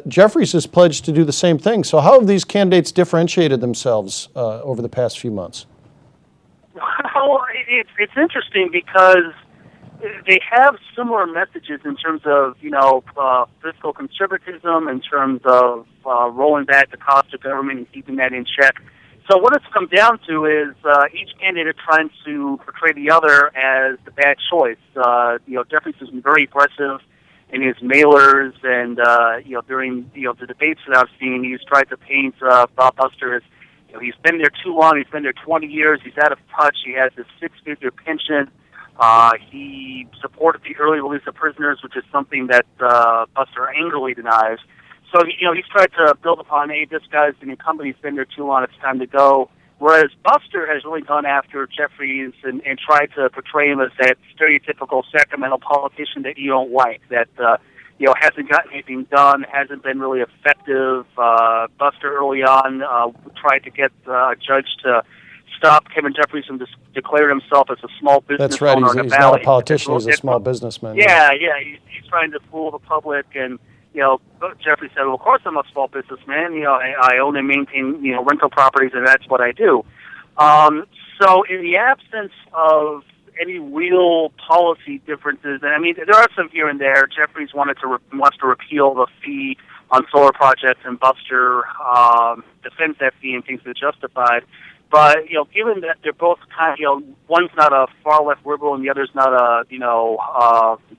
Jeffries has pledged to do the same thing. So how have these candidates differentiated themselves over the past few months? Well, it's interesting because they have similar messages in terms of fiscal conservatism, in terms of rolling back the cost of government and keeping that in check. So what it's come down to is each candidate trying to portray the other as the bad choice. Jeffries has been very aggressive in his mailers, and during the debates that I've seen, he's tried to paint Bob Buster as he's been there too long. He's been there 20 years. He's out of touch. He has this 6-figure pension. He supported the early release of prisoners, which is something that Buster angrily denies. So, he's tried to build upon, hey, this guy's an incumbent, he's been there too long, it's time to go. Whereas Buster has really gone after Jeffries and tried to portray him as that stereotypical Sacramento politician that you don't like, that, hasn't gotten anything done, hasn't been really effective. Buster early on tried to get a judge to stop Kevin Jeffries from declaring himself as a small business That's right. owner. He's not a politician. He's a small businessman. Yeah. He's trying to fool the public, and Jeffrey said, well, of course I'm a small businessman. I own and maintain, rental properties, and that's what I do. So in the absence of any real policy differences, and I mean, there are some here and there. Jeffries wants to repeal the fee on solar projects, and Buster defends that fee and thinks it's justified. But, given that they're both kind of, one's not a far-left liberal and the other's not a,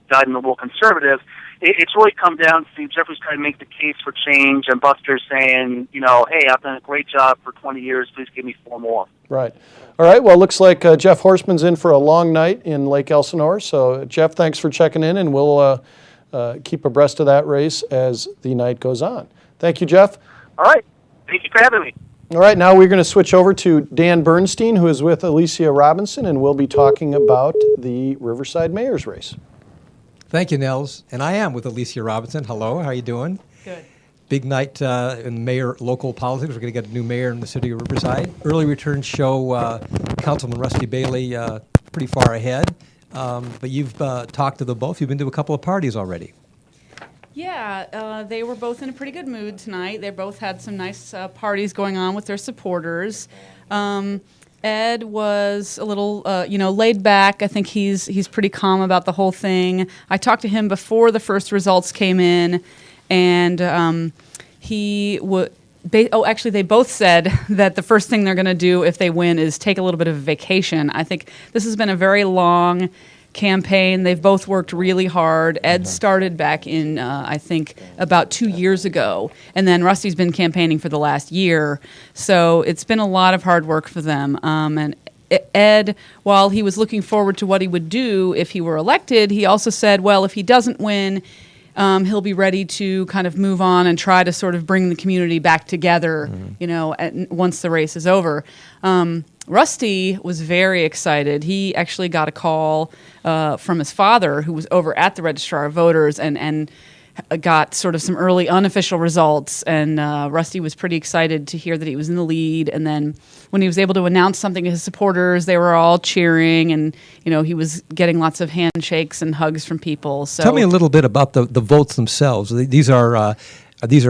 dyed-in-the-wool conservative, it's really come down to Jeffries trying to make the case for change and Buster saying, hey, I've done a great job for 20 years, please give me 4 more. Right. All right, well, it looks like Jeff Horstman's in for a long night in Lake Elsinore. So, Jeff, thanks for checking in, and we'll keep abreast of that race as the night goes on. Thank you, Jeff. All right. Thank you for having me. All right, now we're going to switch over to Dan Bernstein, who is with Alicia Robinson, and we'll be talking about the Riverside mayor's race. Thank you, Nels. And I am with Alicia Robinson. Hello, how are you doing? Good. Big night in mayor local politics. We're going to get a new mayor in the city of Riverside. Early returns show Councilman Rusty Bailey pretty far ahead. But you've talked to them both. You've been to a couple of parties already. Yeah, they were both in a pretty good mood tonight. They both had some nice parties going on with their supporters. Ed was a little, laid back. I think he's pretty calm about the whole thing. I talked to him before the first results came in, and he would. Actually, they both said that the first thing they're going to do if they win is take a little bit of a vacation. I think this has been a very long campaign. They've both worked really hard. Ed started back in, I think, about 2 years ago, and then Rusty's been campaigning for the last year. So it's been a lot of hard work for them. And Ed, while he was looking forward to what he would do if he were elected, he also said, well, if he doesn't win, he'll be ready to kind of move on and try to sort of bring the community back together, once the race is over. Rusty was very excited. He actually got a call from his father, who was over at the Registrar of Voters, and got sort of some early unofficial results. And Rusty was pretty excited to hear that he was in the lead. And then when he was able to announce something to his supporters, they were all cheering, and he was getting lots of handshakes and hugs from people. So tell me a little bit about the votes themselves. These are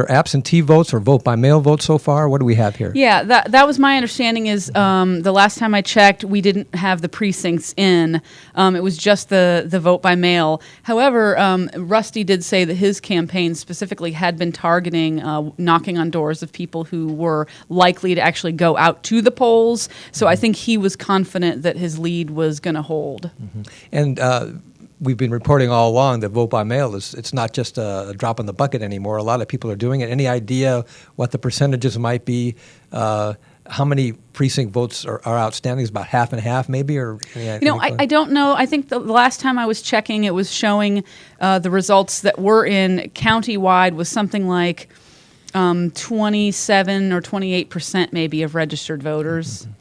absentee votes or vote by mail votes so far? What do we have here? Yeah, that was my understanding. Is the last time I checked, we didn't have the precincts in. It was just the vote by mail. However, Rusty did say that his campaign specifically had been targeting knocking on doors of people who were likely to actually go out to the polls. So I think he was confident that his lead was going to hold. Mm-hmm. And we've been reporting all along that vote by mail it's not just a drop in the bucket anymore. A lot of people are doing it. Any idea what the percentages might be? How many precinct votes are outstanding? Is about half and half, maybe, or I don't know. I think the last time I was checking, it was showing the results that were in countywide was something like 27 or 28% maybe of registered voters. Mm-hmm.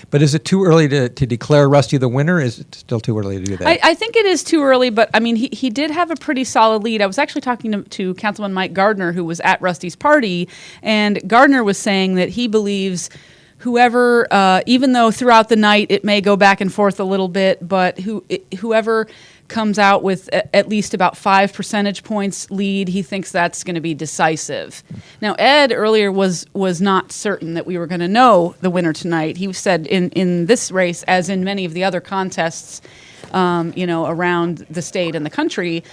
But is it too early to declare Rusty the winner? Is it still too early to do that? I think it is too early, but I mean, he did have a pretty solid lead. I was actually talking to Councilman Mike Gardner, who was at Rusty's party, and Gardner was saying that he believes whoever, even though throughout the night it may go back and forth a little bit, but whoever comes out with at least about 5 percentage points lead, he thinks that's going to be decisive. Now, Ed earlier was not certain that we were going to know the winner tonight. He said in this race, as in many of the other contests, around the state and the country,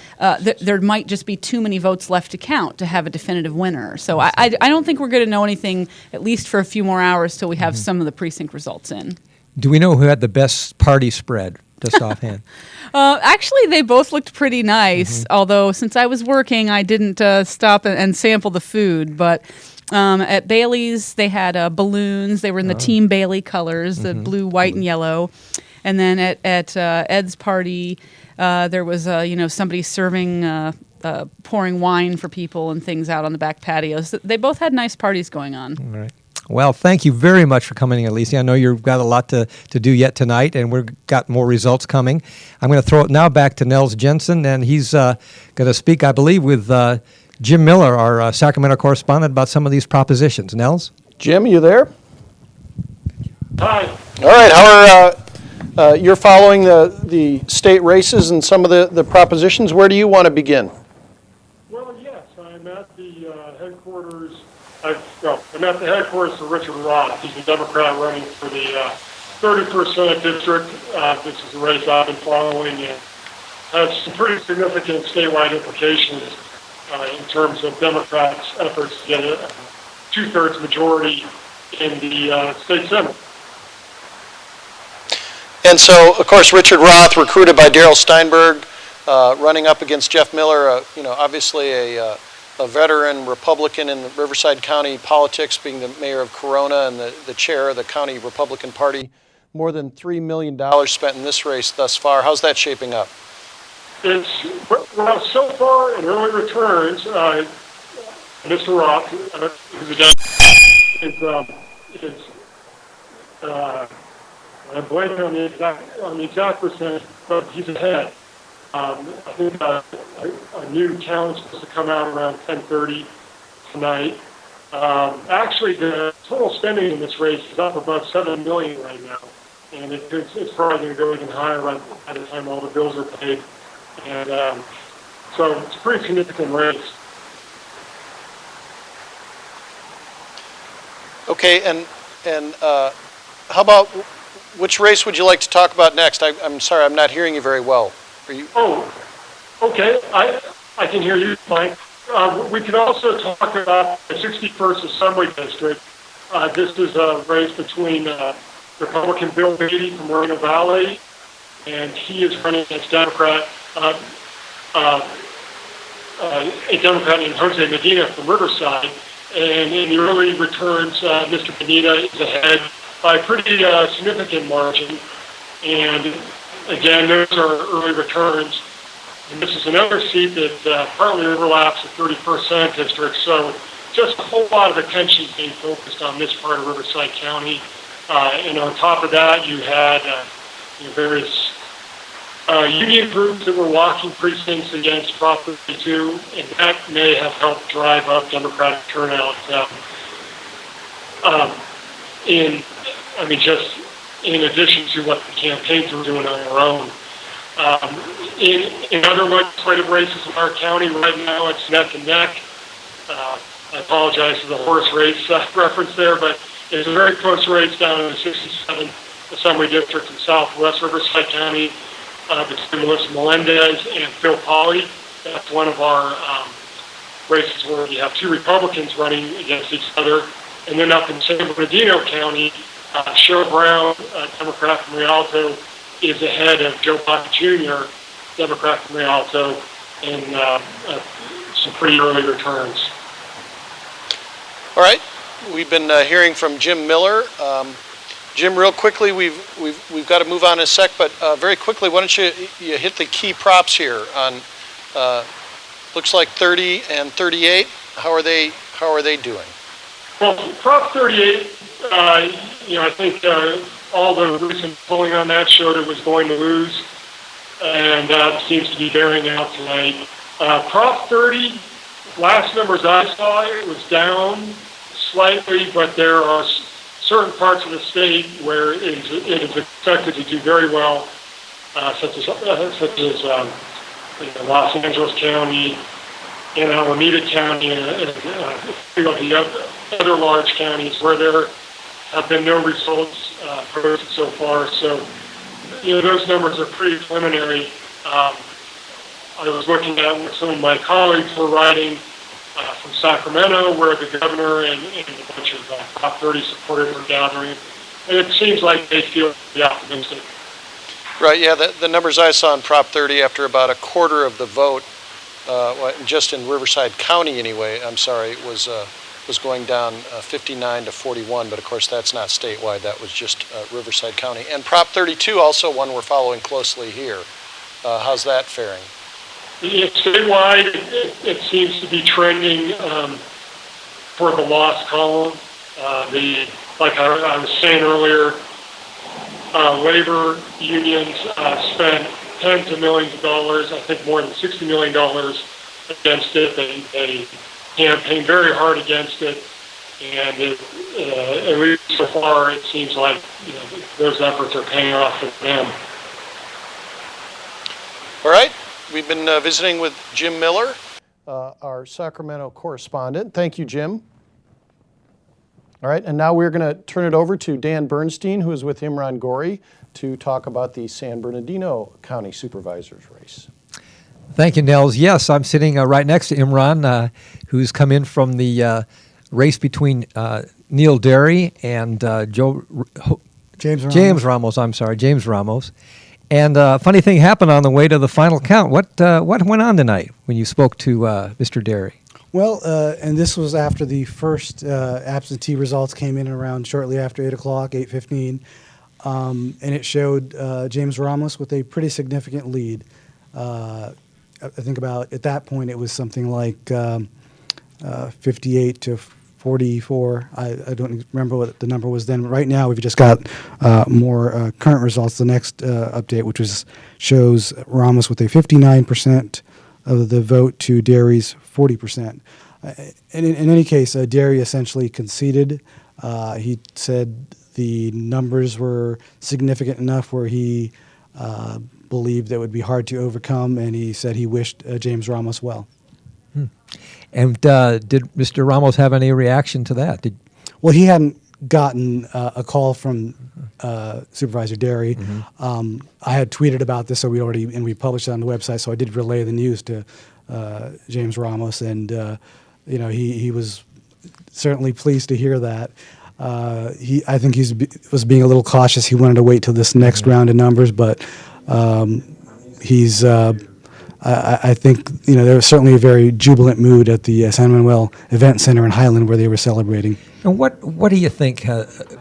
there might just be too many votes left to count to have a definitive winner. So I don't think we're going to know anything, at least for a few more hours, till we have some of the precinct results in. Do we know who had the best party spread, just offhand? Actually, they both looked pretty nice, although since I was working, I didn't stop and sample the food. But at Bailey's, they had balloons. They were in the Team Bailey colors, the blue, white, and yellow. And then at Ed's party, there was somebody serving pouring wine for people and things out on the back patios. They both had nice parties going on. All right. Well, thank you very much for coming in, Alicia. I know you've got a lot to do yet tonight, and we've got more results coming. I'm going to throw it now back to Nels Jensen, and he's going to speak, I believe, with Jim Miller, our Sacramento correspondent, about some of these propositions. Nels? Jim, you there? Hi. All right. How are you're following the state races and some of the propositions? Where do you want to begin? Well, yes, I'm at the headquarters. I'm at the headquarters for Richard Roth. He's a Democrat running for the 31st Senate District. This is a race I've been following and has some pretty significant statewide implications in terms of Democrats' efforts to get a two-thirds majority in the state Senate. And so, of course, Richard Roth, recruited by Darrell Steinberg, running up against Jeff Miller, obviously a veteran Republican in the Riverside County politics, being the mayor of Corona and the chair of the county Republican Party. More than $3 million spent in this race thus far. How's that shaping up? Well, so far in early returns, Mr. Roth, who's a Democrat, I'm blanking on the exact percentage, but he's ahead. I think a new count's supposed to come out around 10:30 tonight. Actually, the total spending in this race is up above $7 million right now, and it's probably going to go even higher by the time all the bills are paid. And so it's a pretty significant race. Okay, and how about which race would you like to talk about next? I'm sorry, I'm not hearing you very well. Oh, okay. I can hear you fine. We can also talk about the 61st Assembly District. This is a race between Republican Bill Beatty from Moreno Valley, and he is running against Democrat, a Democrat named Jose Medina from Riverside. And in the early returns, Mr. Medina is ahead by a pretty significant margin. And again, those are early returns. And this is another seat that partly overlaps the 31st Senate District. So just a whole lot of attention being focused on this part of Riverside County. And on top of that, you had various union groups that were walking precincts against Prop 32, and that may have helped drive up Democratic turnout. Just in addition to what the campaigns were doing on their own. In other legislative races in our county right now, it's neck and neck. I apologize for the horse race reference there, but it's a very close race down in the 67th Assembly District in southwest Riverside County between Melissa Melendez and Phil Pauley. That's one of our races where you have two Republicans running against each other. And then up in San Bernardino County, Cheryl Brown, Democrat from Rialto, is ahead of Joe Baca Jr., Democrat from Rialto, in some pretty early returns. All right, we've been hearing from Jim Miller. Jim, real quickly, we've got to move on in a sec, but very quickly, why don't you hit the key props here on looks like 30 and 38. How are they doing? Well, Prop 38. I think all the recent polling on that showed it was going to lose, and that seems to be bearing out tonight. Prop 30, last numbers I saw, it was down slightly, but there are certain parts of the state where it is expected to do very well, such as Los Angeles County and Alameda County and the other large counties where there have been no results posted so far. So those numbers are pretty preliminary. I was looking at what some of my colleagues were writing from Sacramento, where the governor and a bunch of Prop 30 supporters were gathering, and it seems like they feel pretty optimistic. Right, yeah, the numbers I saw in Prop 30 after about a quarter of the vote, just in Riverside County anyway, was going down 59 to 41, but of course that's not statewide, that was just Riverside County. And Prop 32 also one we're following closely here. How's that faring? Statewide, it seems to be trending for the loss column. Like I was saying earlier, labor unions spent tens of millions of dollars, I think more than $60 million against it. They campaigned very hard against it, and at least so far it seems like those efforts are paying off for them. All right, we've been visiting with Jim Miller, our Sacramento correspondent. Thank you, Jim. All right, and now we're going to turn it over to Dan Bernstein, who is with Imran Gori, to talk about the San Bernardino County Supervisor's race. Thank you, Nels. Yes, I'm sitting right next to Imran, who's come in from the race between Neil Derry and James Ramos. I'm sorry, James Ramos. And a funny thing happened on the way to the final count. What went on tonight when you spoke to Mr. Derry? Well, and this was after the first absentee results came in around shortly after 8 o'clock, 8:15, and it showed James Ramos with a pretty significant lead. I think at that point it was something like 58 to 44. I don't remember what the number was then. Right now we've just got more current results. The next update, which shows Ramos with a 59% of the vote to Derry's 40%. In any case, Derry essentially conceded. He said the numbers were significant enough where he believed that it would be hard to overcome, and he said he wished James Ramos well. And did Mr. Ramos have any reaction to that? Well, he hadn't gotten a call from Supervisor Derry. Mm-hmm. I had tweeted about this, so we published it on the website. So I did relay the news to James Ramos, and he was certainly pleased to hear that. I think he was being a little cautious. He wanted to wait till this next round of numbers, but he's. I think there was certainly a very jubilant mood at the San Manuel Event Center in Highland where they were celebrating. And what do you think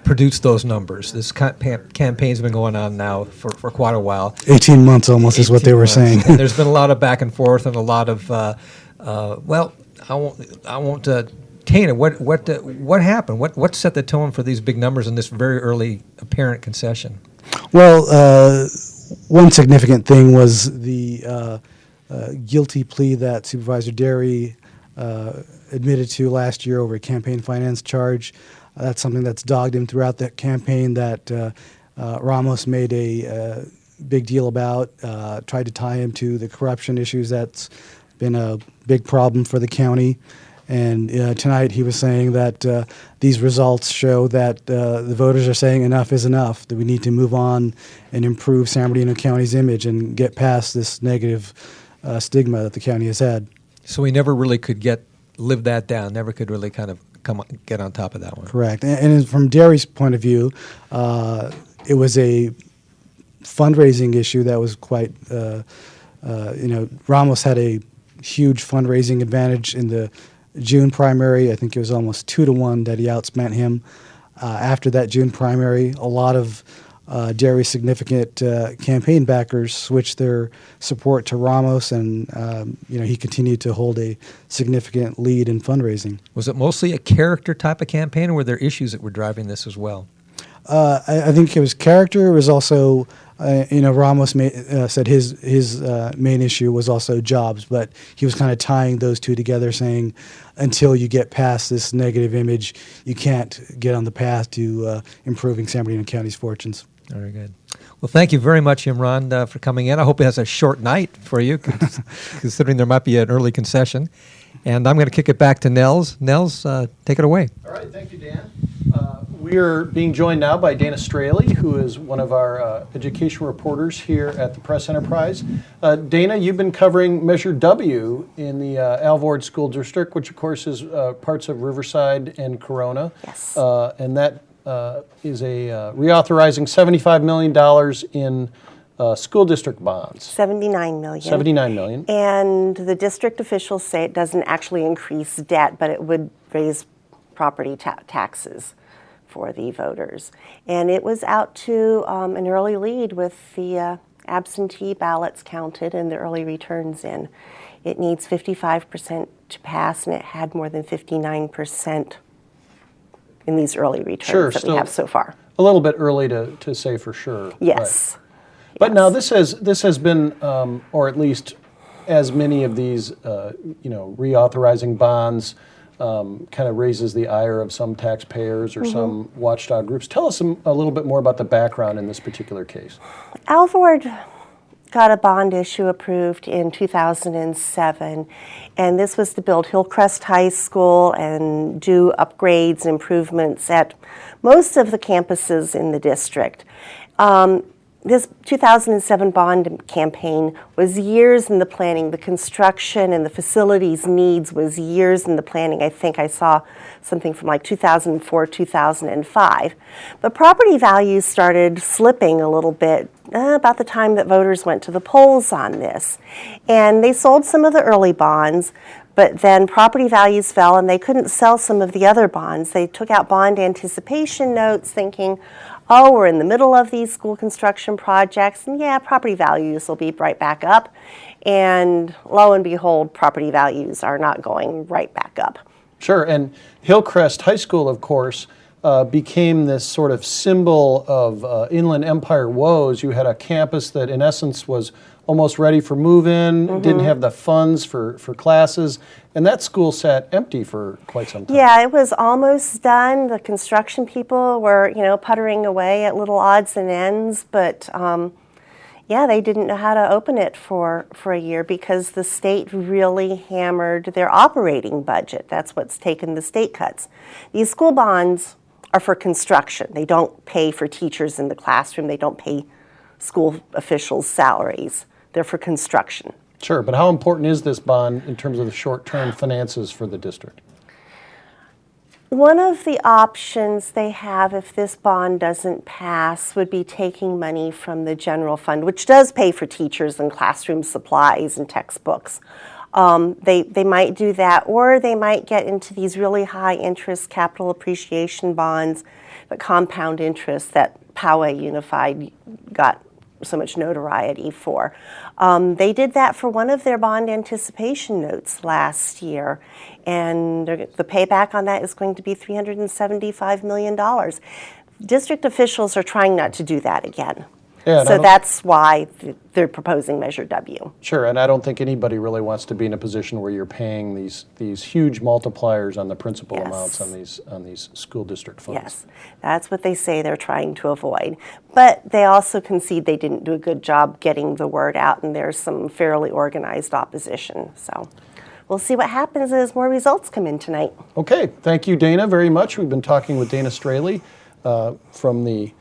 produced those numbers? This campaign's been going on now for quite a while. 18 months almost is what they were saying. And there's been a lot of back and forth and a lot of I won't taint it. What happened? What set the tone for these big numbers in this very early apparent concession? Well, one significant thing was the guilty plea that Supervisor Derry admitted to last year over a campaign finance charge. That's something that's dogged him throughout that campaign that Ramos made a big deal about, tried to tie him to the corruption issues. That's been a big problem for the county. And tonight he was saying that these results show that the voters are saying enough is enough, that we need to move on and improve San Bernardino County's image and get past this negative stigma that the county has had. So we never really could live that down, never could really kind of get on top of that one. Correct. And from Derry's point of view, it was a fundraising issue that was quite, Ramos had a huge fundraising advantage in the June primary. I think it was almost 2-1 that he outspent him. After that June primary, a lot of Derry's significant campaign backers switched their support to Ramos, and he continued to hold a significant lead in fundraising. Was it mostly a character type of campaign, or were there issues that were driving this as well? I think it was character. It was also, Ramos said his main issue was also jobs, but he was kind of tying those two together, saying until you get past this negative image, you can't get on the path to improving San Bernardino County's fortunes. Very good. Well, thank you very much, Imran, for coming in. I hope it has a short night for you, considering there might be an early concession. And I'm going to kick it back to Nels. Nels, take it away. All right, thank you, Dan. We are being joined now by Dana Straley, who is one of our education reporters here at the Press Enterprise. Dana, you've been covering Measure W in the Alvord School District, which of course is parts of Riverside and Corona. Yes. And that is a reauthorizing $75 million in school district bonds. $79 million. $79 million. And the district officials say it doesn't actually increase debt, but it would raise property taxes for the voters. And it was out to an early lead with the absentee ballots counted and the early returns in. It needs 55% to pass, and it had more than 59% in these early returns that we have so far. A little bit early to say for sure. Yes. Right. But now this has been, or at least as many of these, reauthorizing bonds kind of raises the ire of some taxpayers or some watchdog groups. Tell us a little bit more about the background in this particular case. Alvord got a bond issue approved in 2007, and this was to build Hillcrest High School and do upgrades and improvements at most of the campuses in the district. This 2007 bond campaign was years in the planning. The construction and the facilities needs was years in the planning. I think I saw something from like 2004, 2005. But property values started slipping a little bit about the time that voters went to the polls on this. And they sold some of the early bonds, but then property values fell and they couldn't sell some of the other bonds. They took out bond anticipation notes thinking, oh, we're in the middle of these school construction projects, and yeah, property values will be right back up. And lo and behold, property values are not going right back up. Sure, and Hillcrest High School, of course, became this sort of symbol of Inland Empire woes. You had a campus that, in essence, was almost ready for move-in, didn't have the funds for classes, and that school sat empty for quite some time. Yeah, it was almost done. The construction people were, puttering away at little odds and ends, but they didn't know how to open it for a year because the state really hammered their operating budget. That's what's taken the state cuts. These school bonds are for construction. They don't pay for teachers in the classroom. They don't pay school officials' salaries. They're for construction. Sure, but how important is this bond in terms of the short-term finances for the district? One of the options they have if this bond doesn't pass would be taking money from the general fund, which does pay for teachers and classroom supplies and textbooks. They might do that, or they might get into these really high interest capital appreciation bonds, the compound interest that Poway Unified got so much notoriety for. They did that for one of their bond anticipation notes last year, and the payback on that is going to be $375 million. District officials are trying not to do that again. Yeah, so that's why they're proposing Measure W. Sure, and I don't think anybody really wants to be in a position where you're paying these huge multipliers on the principal amounts on these school district funds. Yes, that's what they say they're trying to avoid. But they also concede they didn't do a good job getting the word out, and there's some fairly organized opposition. So we'll see what happens as more results come in tonight. Okay, thank you, Dana, very much. We've been talking with Dana Straley from the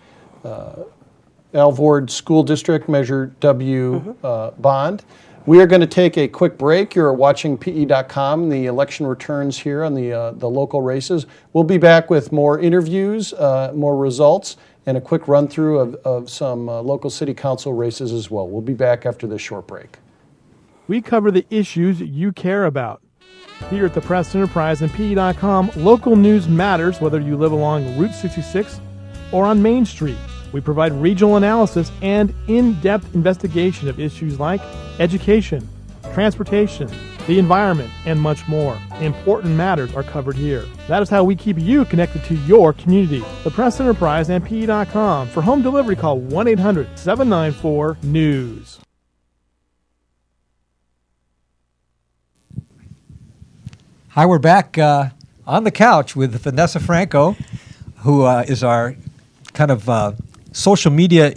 Alvord School District Measure W bond. We are going to take a quick break. You're watching PE.com, the election returns here on the local races. We'll be back with more interviews, more results, and a quick run-through of some local city council races as well. We'll be back after this short break. We cover the issues you care about. Here at the Press Enterprise and PE.com, local news matters whether you live along Route 66 or on Main Street. We provide regional analysis and in-depth investigation of issues like education, transportation, the environment, and much more. Important matters are covered here. That is how we keep you connected to your community. The Press Enterprise and PE.com. For home delivery, call 1-800-794-NEWS. Hi, we're back on the couch with Vanessa Franco, who is our kind of social media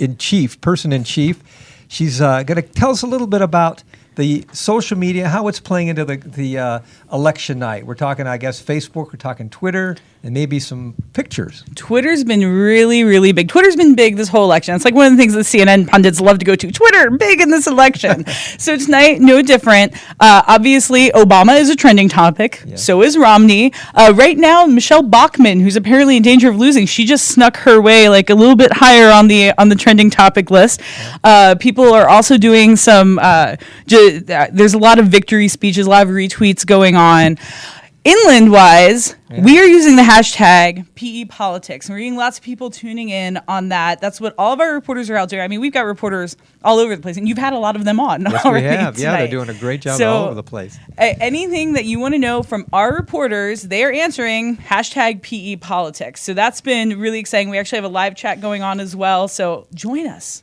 person in chief. She's going to tell us a little bit about the social media, how it's playing into the election night. We're talking, I guess, Facebook, we're talking Twitter, and maybe some pictures. Twitter's been really, really big. Twitter's been big this whole election. It's like one of the things that CNN pundits love to go to. Twitter, big in this election. So tonight, no different. Obviously, Obama is a trending topic. Yeah. So is Romney. Right now, Michelle Bachmann, who's apparently in danger of losing, she just snuck her way like a little bit higher on the trending topic list. People are also doing some. There's a lot of victory speeches, a lot of retweets going on. Inland-wise, we are using the hashtag PE Politics, and we're getting lots of people tuning in on that. That's what all of our reporters are out doing. I mean, we've got reporters all over the place, and you've had a lot of them on already. We have. Tonight. Yeah, they're doing a great job all over the place. Anything that you want to know from our reporters, they are answering hashtag PE Politics. So that's been really exciting. We actually have a live chat going on as well, so join us.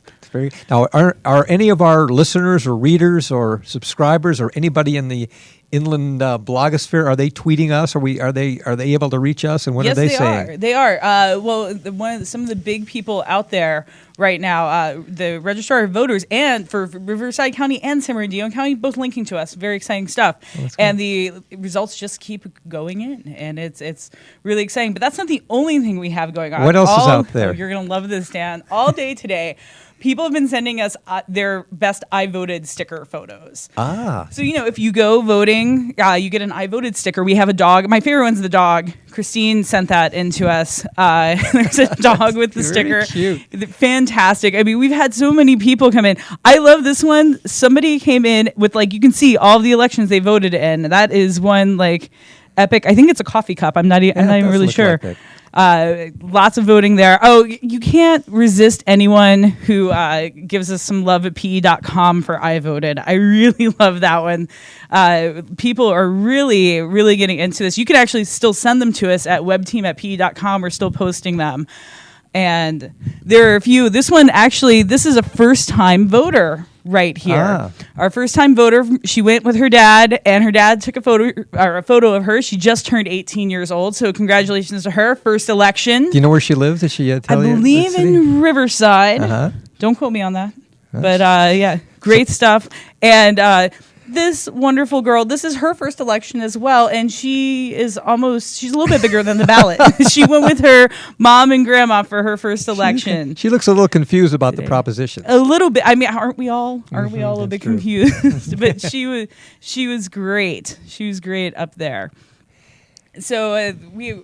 Now, are any of our listeners or readers or subscribers or anybody in the inland blogosphere, are they tweeting us? Are they able to reach us? And what are they saying? They are. Well, some of the big people out there right now, the Registrar of Voters, and for Riverside County and San Bernardino County, both linking to us. Very exciting stuff. And the results just keep going in, and it's really exciting. But that's not the only thing we have going on. What else is out there? You're going to love this, Dan. All day today, people have been sending us their best I voted sticker photos. So, if you go voting, you get an I voted sticker. We have a dog. My favorite one's the dog. Christine sent that into us. There's a dog with the sticker. Cute. Fantastic. I mean, we've had so many people come in. I love this one. Somebody came in with, you can see all of the elections they voted in. That is one, epic. I think it's a coffee cup. I'm not even really sure. Lots of voting there. Oh, you can't resist anyone who gives us some love at PE.com for I voted. I really love that one. People are really, really getting into this. You can actually still send them to us at webteam@PE.com. We're still posting them. And there are a few. This one, actually, this is a first-time voter right here. Our first-time voter, she went with her dad, and her dad took a photo of her. She just turned 18 years old, so congratulations to her. First election. Do you know where she lives? Did she tell you? I believe in Riverside. Don't quote me on that. But, yeah, great stuff. And this wonderful girl, this is her first election as well, and she's a little bit bigger than the ballot. She went with her mom and grandma for her first election. She looks a little confused about the proposition. A little bit. I mean, aren't we all a bit confused? But she was great. She was great up there. So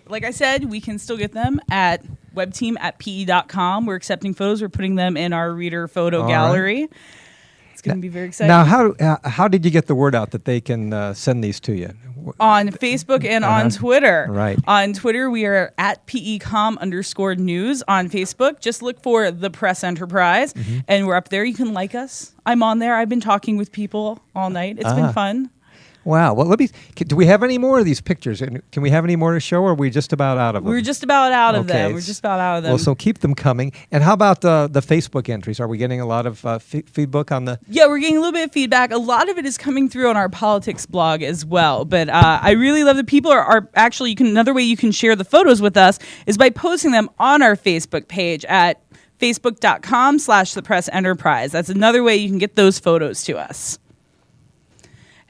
like I said, we can still get them at webteam@pe.com. We're accepting photos. We're putting them in our reader photo gallery. It's going to be very exciting. Now, how did you get the word out that they can send these to you? On Facebook and on Twitter. Right. On Twitter, we are at PECom_news. On Facebook, just look for The Press Enterprise, and we're up there. You can like us. I'm on there. I've been talking with people all night. It's been fun. Wow. Well, do we have any more of these pictures? Can we have any more to show, or are we just about out of them? We're just about out of them. We're just about out of them. Well, so keep them coming. And how about the Facebook entries? Are we getting a lot of feedback on the... Yeah, we're getting a little bit of feedback. A lot of it is coming through on our politics blog as well. But I really love that people are actually... Another way you can share the photos with us is by posting them on our Facebook page at facebook.com/thepressenterprise. That's another way you can get those photos to us.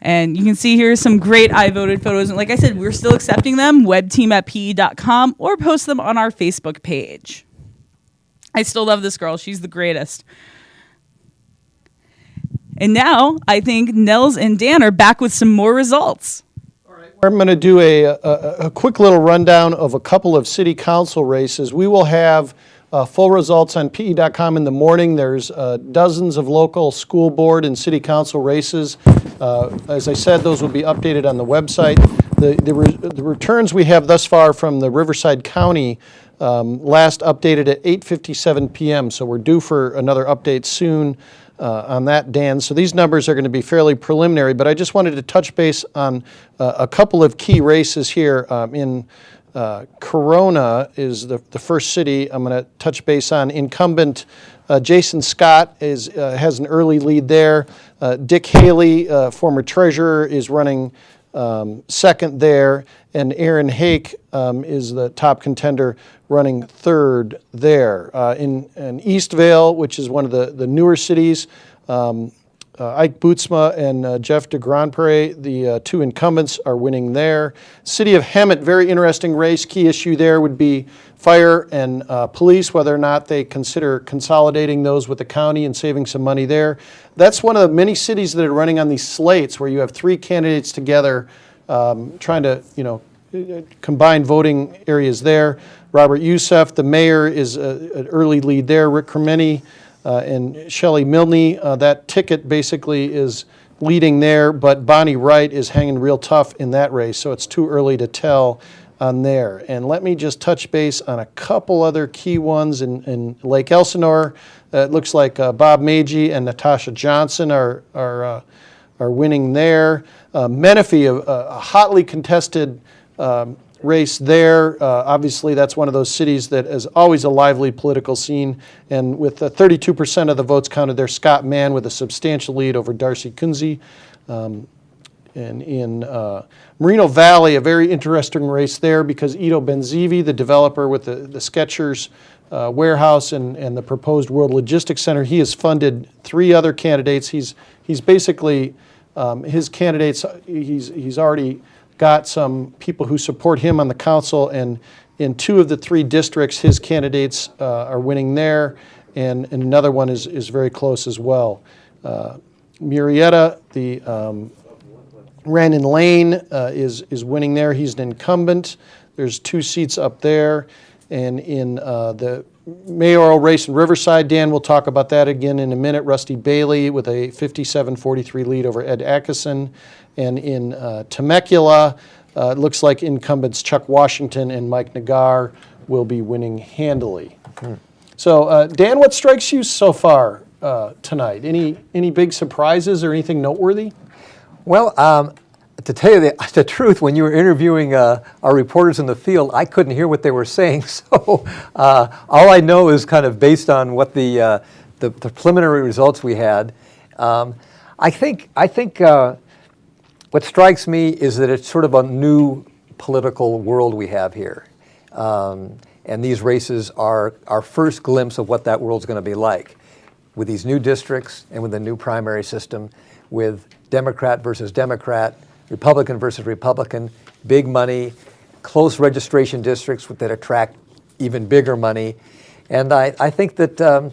And you can see here some great I voted photos. And like I said, we're still accepting them, webteam@pe.com, or post them on our Facebook page. I still love this girl. She's the greatest. And now I think Nels and Dan are back with some more results. All right, I'm going to do a quick little rundown of a couple of city council races. We will have full results on PE.com in the morning. There's dozens of local school board and city council races. As I said, those will be updated on the website. The returns we have thus far from the Riverside County last updated at 8:57 p.m., so we're due for another update soon on that, Dan. So these numbers are going to be fairly preliminary, but I just wanted to touch base on a couple of key races here. In Corona is the first city I'm going to touch base on. Incumbent Jason Scott has an early lead there. Dick Haley, former treasurer, is running second there, and Aaron Hake is the top contender, running third there. In Eastvale, which is one of the newer cities, Ike Bootsma and Jeff de Grandpré, the two incumbents, are winning there. City of Hemet, very interesting race. Key issue there would be fire and police, whether or not they consider consolidating those with the county and saving some money there. That's one of the many cities that are running on these slates where you have three candidates together trying to, combine voting areas there. Robert Youssef, the mayor, is an early lead there. Rick Cremeni and Shelley Milne, that ticket basically is leading there, but Bonnie Wright is hanging real tough in that race, so it's too early to tell on there. And let me just touch base on a couple other key ones in Lake Elsinore. It looks like Bob Magee and Natasha Johnson are winning there. Menifee, a hotly contested race there. Obviously, that's one of those cities that is always a lively political scene. And with 32% of the votes counted there, Scott Mann with a substantial lead over Darcy Kunze. And in Moreno Valley, a very interesting race there because Ido Benzivi, the developer with the Skechers warehouse and the proposed World Logistics Center, he has funded three other candidates. He's basically, his candidates, he's already got some people who support him on the council, and in two of the three districts, his candidates are winning there, and another one is very close as well. Murrieta, the Randon Lane is winning there. He's an incumbent. There's two seats up there. And in the mayoral race in Riverside, Dan, we'll talk about that again in a minute. Rusty Bailey with a 57-43 lead over Ed Atkinson. And in Temecula, it looks like incumbents Chuck Washington and Mike Nagar will be winning handily. So, Dan, what strikes you so far tonight? Any big surprises or anything noteworthy? Well, to tell you the truth, when you were interviewing our reporters in the field, I couldn't hear what they were saying. So all I know is kind of based on what the preliminary results we had. I think what strikes me is that it's sort of a new political world we have here. And these races are our first glimpse of what that world's going to be like with these new districts and with the new primary system, with Democrat versus Democrat, Republican versus Republican, big money, close registration districts that attract even bigger money. And I think that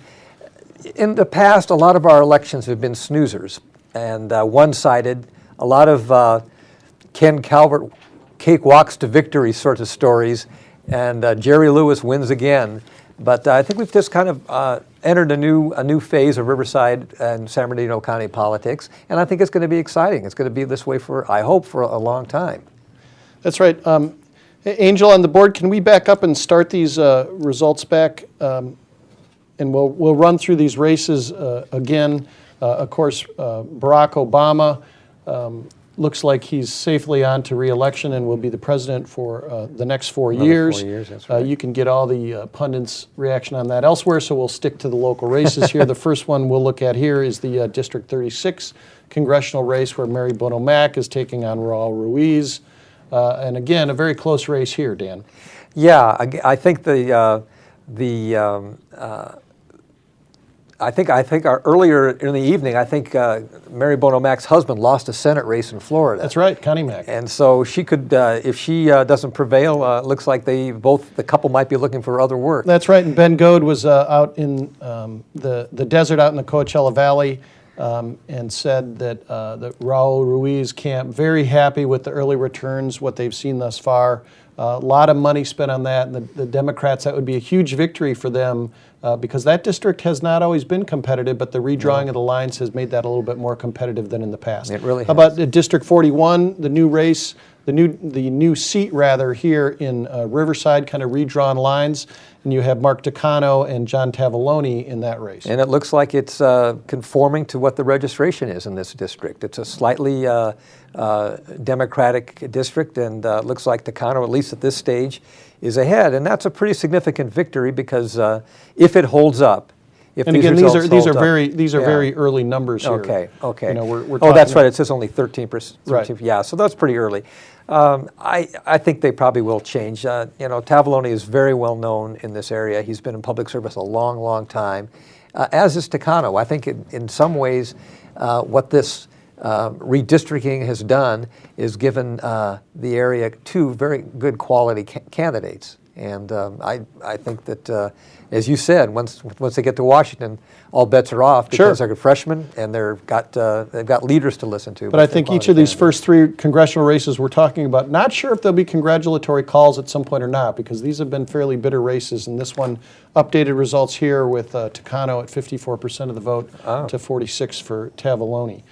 in the past, a lot of our elections have been snoozers and one-sided. A lot of Ken Calvert cakewalks to victory sort of stories, and Jerry Lewis wins again. But I think we've just kind of entered a new phase of Riverside and San Bernardino County politics, and I think it's going to be exciting. It's going to be this way I hope, for a long time. That's right. Angel, on the board, can we back up and start these results back? And we'll run through these races again. Of course, Barack Obama looks like he's safely on to re-election and will be the president for the next 4 years. 4 years, that's right. You can get all the pundits' reaction on that elsewhere, so we'll stick to the local races here. The first one we'll look at here is the District 36 congressional race where Mary Bono Mack is taking on Raul Ruiz. And again, a very close race here, Dan. Yeah, I think I think earlier in the evening, I think Mary Bono Mack's husband lost a Senate race in Florida. That's right, Connie Mack. And so she could, if she doesn't prevail, it looks like the couple might be looking for other work. That's right, and Ben Goad was out in the desert out in the Coachella Valley and said that the Raul Ruiz camp, very happy with the early returns, what they've seen thus far. A lot of money spent on that, and the Democrats, that would be a huge victory for them because that district has not always been competitive, but the redrawing of the lines has made that a little bit more competitive than in the past. It really has. How about District 41, the new race, the new seat rather here in Riverside, kind of redrawn lines, and you have Mark Decano and John Tavallone in that race. And it looks like it's conforming to what the registration is in this district. It's a slightly Democratic district, and looks like Decano, at least at this stage, is ahead. And that's a pretty significant victory because if it holds up, and again, these are very early numbers here. Okay. You know, we're that's right. It says only 13%. Right. Yeah, so that's pretty early. I think they probably will change. Tavallone is very well known in this area. He's been in public service a long, long time, as is Decano. I think in some ways what this redistricting has done is given the area two very good quality candidates. And I think that, as you said, once they get to Washington, all bets are off because they're freshmen and they've got leaders to listen to. But I think each of these first three congressional races we're talking about, not sure if there'll be congratulatory calls at some point or not, because these have been fairly bitter races. And this one, updated results here with Tucano at 54% of the vote to 46 for Tavoloni.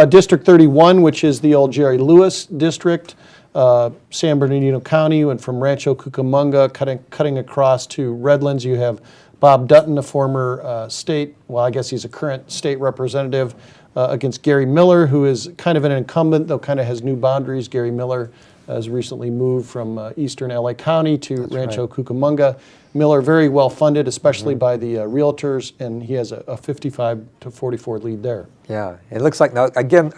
District 31, which is the old Jerry Lewis district. San Bernardino County went from Rancho Cucamonga, cutting across to Redlands. You have Bob Dutton, a former I guess he's a current state representative, against Gary Miller, who is kind of an incumbent, though kind of has new boundaries. Gary Miller has recently moved from eastern LA County to Rancho Cucamonga. Miller very well funded, especially by the realtors, and he has a 55 to 44 lead there. Yeah, it looks like now again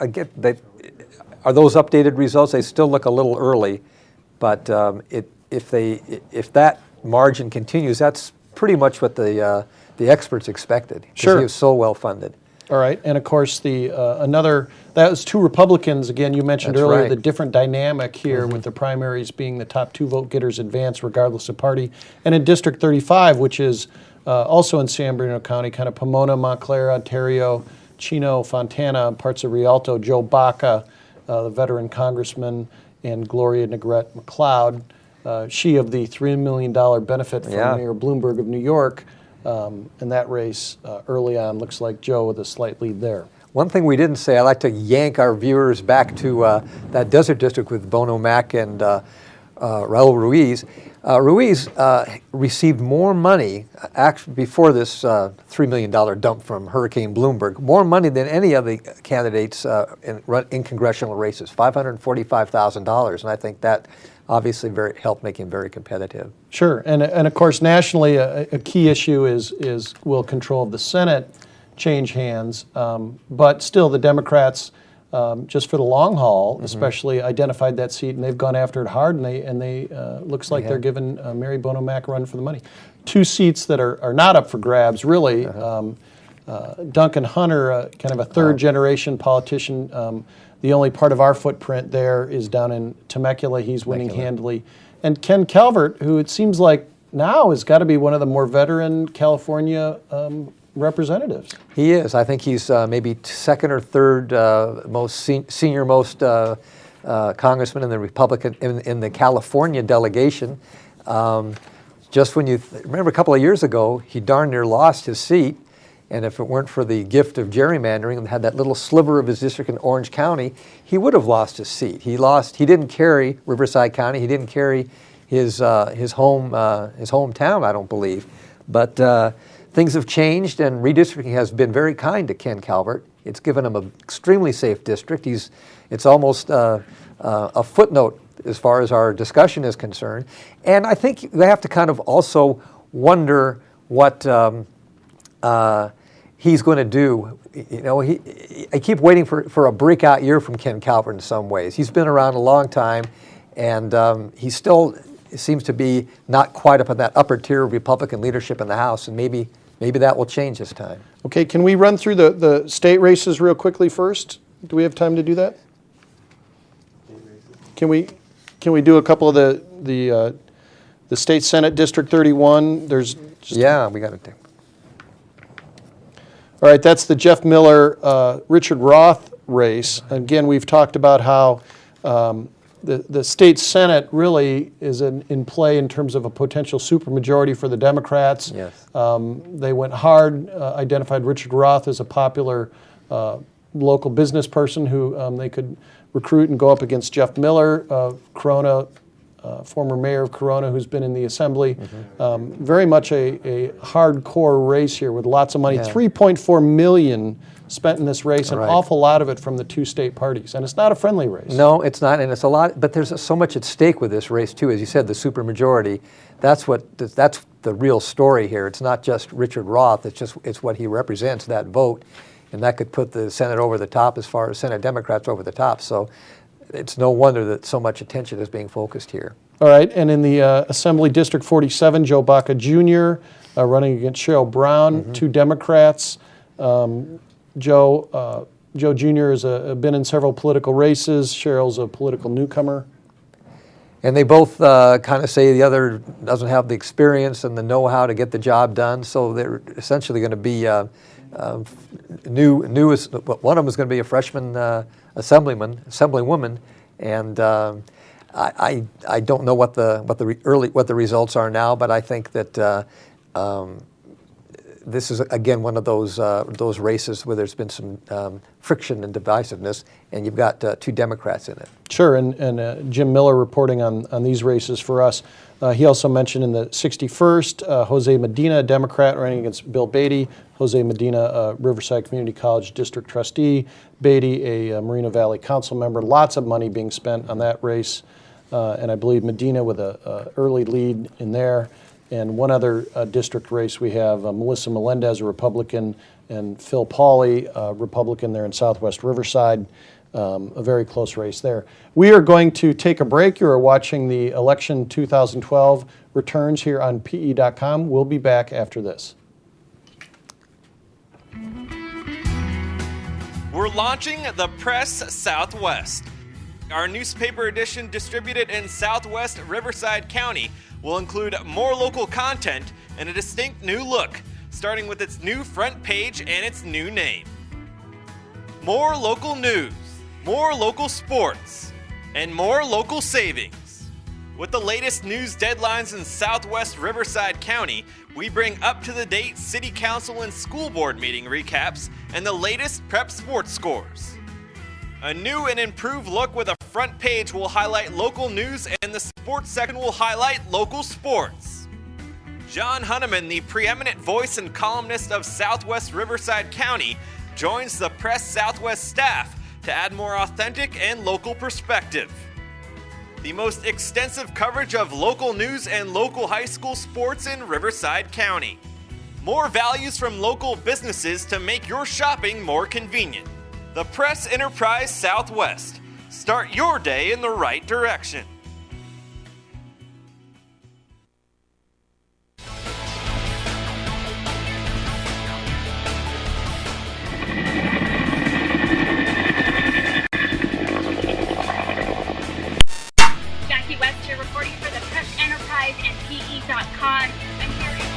are those updated results? They still look a little early, but if that margin continues, that's pretty much what the experts expected. He was so well funded. All right, and of course that was two Republicans. Again, you mentioned earlier the different dynamic here with the primaries being the top two vote getters advance regardless of party. And in District 35, which is also in San Bernardino County, kind of Pomona, Montclair, Ontario, Chino, Fontana, parts of Rialto, Joe Baca, the veteran congressman, and Gloria Negrete McLeod, she of the $3 million benefit from Mayor Bloomberg of New York. In that race early on, looks like Joe with a slight lead there. One thing we didn't say, I'd like to yank our viewers back to that desert district with Bono Mac and Raul Ruiz. Ruiz received more money actually before this $3 million dump from Hurricane Bloomberg, more money than any of the candidates in congressional races, $545,000, and I think that obviously helped make him very competitive. Sure, and of course nationally a key issue is will control of the Senate change hands, but still the Democrats, just for the long haul, especially identified that seat, and they've gone after it hard, and they looks like they're giving Mary Bono Mac a run for the money. Two seats that are not up for grabs, really. Duncan Hunter, kind of a third-generation politician. The only part of our footprint there is down in Temecula. He's winning handily. And Ken Calvert, who it seems like now has got to be one of the more veteran California representatives. He is. I think he's maybe second or third senior most congressman in the Republican in the California delegation. Just when you remember a couple of years ago, he darn near lost his seat. And if it weren't for the gift of gerrymandering and had that little sliver of his district in Orange County, he would have lost his seat. He didn't carry Riverside County. He didn't carry his hometown, I don't believe. But things have changed, and redistricting has been very kind to Ken Calvert. It's given him an extremely safe district. It's almost a footnote as far as our discussion is concerned. And I think they have to kind of also wonder what he's going to do. You know, I keep waiting for a breakout year from Ken Calvert in some ways. He's been around a long time, and he still seems to be not quite up in that upper tier of Republican leadership in the House, and maybe that will change this time. Okay, can we run through the state races real quickly first? Do we have time to do that? Can we do a couple of the state Senate District 31? There's we got to do. All right, that's the Jeff Miller, Richard Roth race. Again, we've talked about how the state Senate really is in play in terms of a potential supermajority for the Democrats. Yes. They went hard, identified Richard Roth as a popular local business person who they could recruit and go up against Jeff Miller, Corona, former mayor of Corona, who's been in the assembly. Very much a hardcore race here with lots of money. $3.4 million spent in this race, an awful lot of it from the two state parties. And it's not a friendly race. No, it's not, and it's a lot, but there's so much at stake with this race too. As you said, the supermajority, that's the real story here. It's not just Richard Roth, it's what he represents, that vote, and that could put the Senate over the top as far as Senate Democrats over the top. So it's no wonder that so much attention is being focused here. All right, and in the Assembly District 47, Joe Baca Jr. Running against Cheryl Brown, two Democrats. Joe Joe Jr. has been in several political races. Cheryl's a political newcomer. And they both kind of say the other doesn't have the experience and the know-how to get the job done, so they're essentially going to be newest. One of them is going to be a freshman assemblywoman, and I don't know what the results are now, but I think that this is again one of those races where there's been some friction and divisiveness, and you've got two Democrats in it. Sure, and Jim Miller reporting on these races for us. He also mentioned in the 61st, Jose Medina, a Democrat, running against Bill Beatty. Jose Medina, a Riverside Community College district trustee. Beatty, a Moreno Valley council member. Lots of money being spent on that race, and I believe Medina with a early lead in there. And one other district race we have, Melissa Melendez, a Republican, and Phil Pauley, a Republican there in Southwest Riverside. A very close race there. We are going to take a break. You are watching the election 2012 returns here on PE.com. We'll be back after this. We're launching the Press Southwest. Our newspaper edition distributed in Southwest Riverside County will include more local content and a distinct new look, starting with its new front page and its new name. More local news, more local sports, and more local savings. With the latest news deadlines in Southwest Riverside County, we bring up-to-the-date City Council and School Board meeting recaps and the latest prep sports scores. A new and improved look with a front page will highlight local news and the sports section will highlight local sports. John Hunneman, the preeminent voice and columnist of Southwest Riverside County, joins the Press Southwest staff to add more authentic and local perspective. The most extensive coverage of local news and local high school sports in Riverside County. More values from local businesses to make your shopping more convenient. The Press Enterprise Southwest. Start your day in the right direction. Jackie West here reporting for the Press Enterprise and PE.com. I'm here in